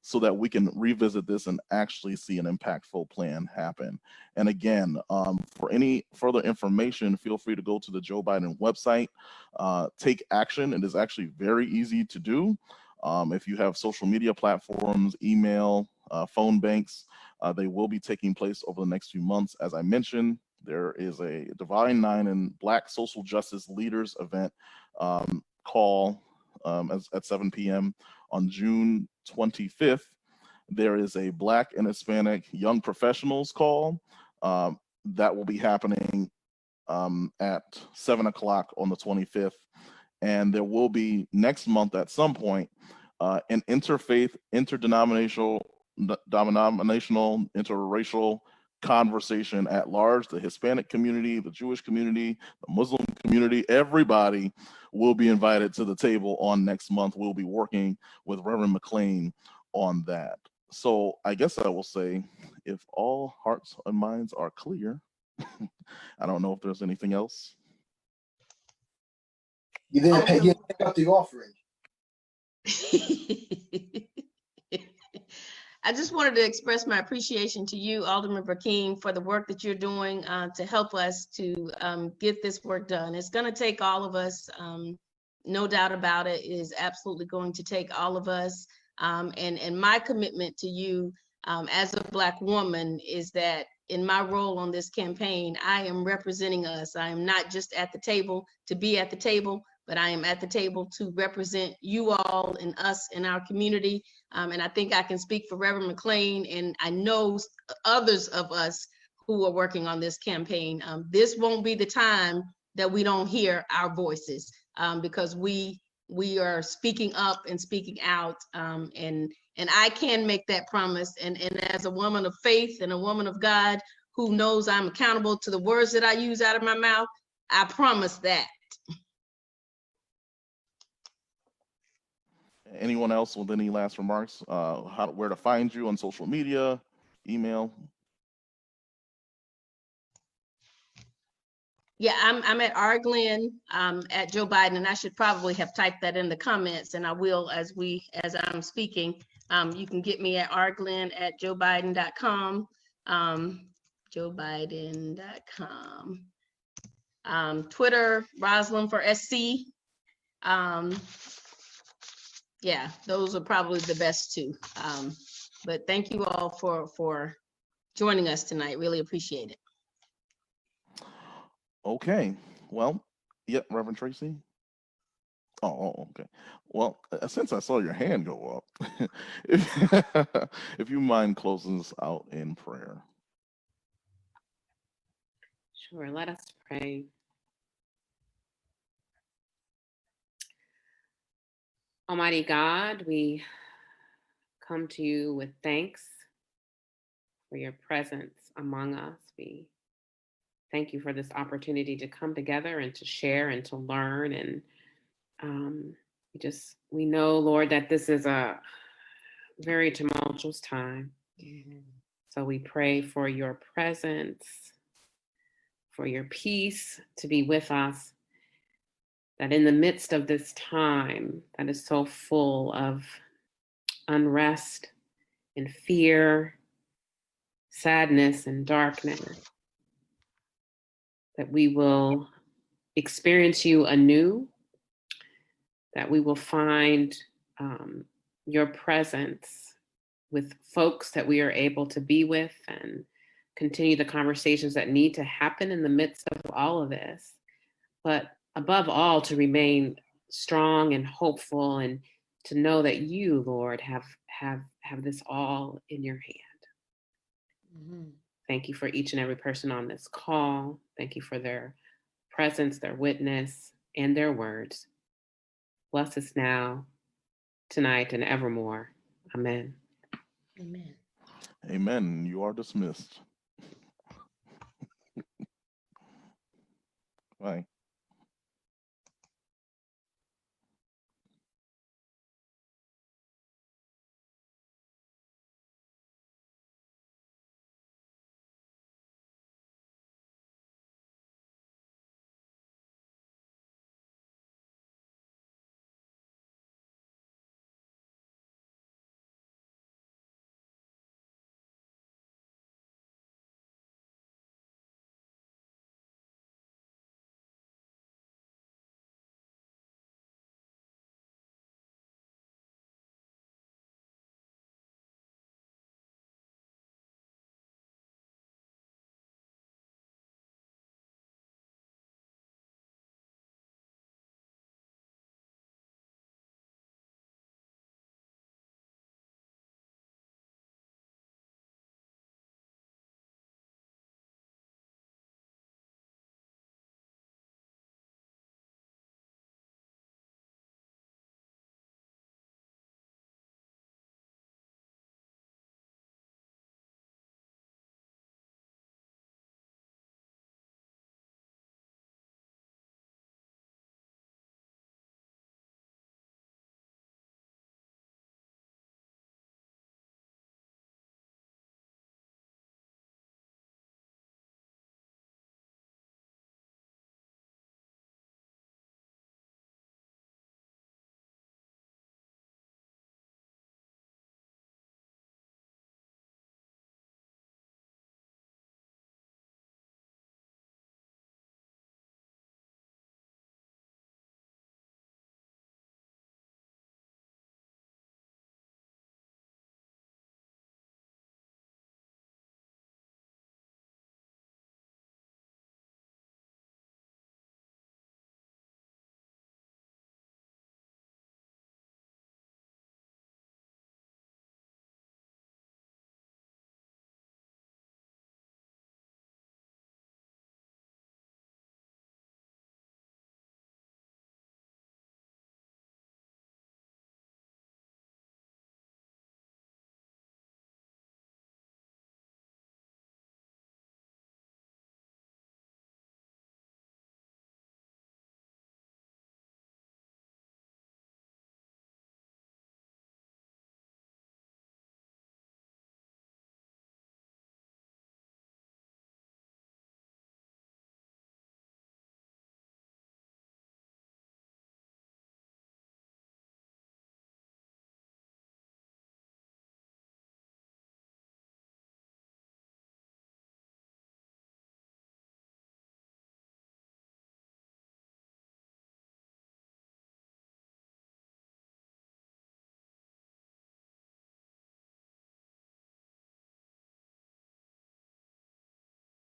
so that we can revisit this and actually see an impactful plan happen. And again, for any further information, feel free to go to the Joe Biden website, take action. It is actually very easy to do. If you have social media platforms, email, phone banks, they will be taking place over the next few months. As I mentioned, there is a Divine Nine and Black Social Justice Leaders event call at 7 p.m. on June 25th. There is a Black and Hispanic Young Professionals call that will be happening at 7 o'clock on the 25th. And there will be next month at some point an interfaith, interdenominational denominational, interracial conversation at large. The Hispanic community, the Jewish community, the Muslim community, everybody will be invited to the table on next month. We'll be working with Reverend McClain on that. So I guess I will say, if all hearts and minds are clear, I don't know if there's anything else. You didn't pick up the offering. I just wanted to express my appreciation to you, Alderman Brackeen, for the work that you're doing to help us to get this work done. It's going to take all of us, no doubt about it. It is absolutely going to take all of us. And my commitment to you as a Black woman is that in my role on this campaign, I am representing us. I am not just at the table to be at the table, but I am at the table to represent you all and us in our community. And I think I can speak for Reverend McClain, and I know others of us who are working on this campaign. This won't be the time that we don't hear our voices, because we are speaking up and speaking out, and I can make that promise. And as a woman of faith and a woman of God who knows I'm accountable to the words that I use out of my mouth, I promise that. Anyone else with any last remarks? Where to find you on social media, email? Yeah, I'm at rglenn at Joe Biden, and I should probably have typed that in the comments, and I will as I'm speaking. You can get me at rglenn at joebiden.com, joebiden.com. Twitter, Rosalind for SC. Yeah, those are probably the best two. But thank you all for joining us tonight. Really appreciate it. Okay, well, yeah, Reverend Tracy. Oh, okay. Well, since I saw your hand go up, if you mind closing us out in prayer. Sure, let us pray. Almighty God, we come to you with thanks for your presence among us. We thank you for this opportunity to come together and to share and to learn. And we know, Lord, that this is a very tumultuous time. Mm-hmm. So we pray for your presence, for your peace to be with us, that in the midst of this time that is so full of unrest and fear, sadness and darkness, that we will experience you anew, that we will find your presence with folks that we are able to be with and continue the conversations that need to happen in the midst of all of this. But above all, to remain strong and hopeful, and to know that you, Lord, have this all in your hand. Mm-hmm. Thank you for each and every person on this call. Thank you for their presence, their witness, and their words. Bless us now, tonight, and evermore. Amen. Amen. Amen. You are dismissed. Bye.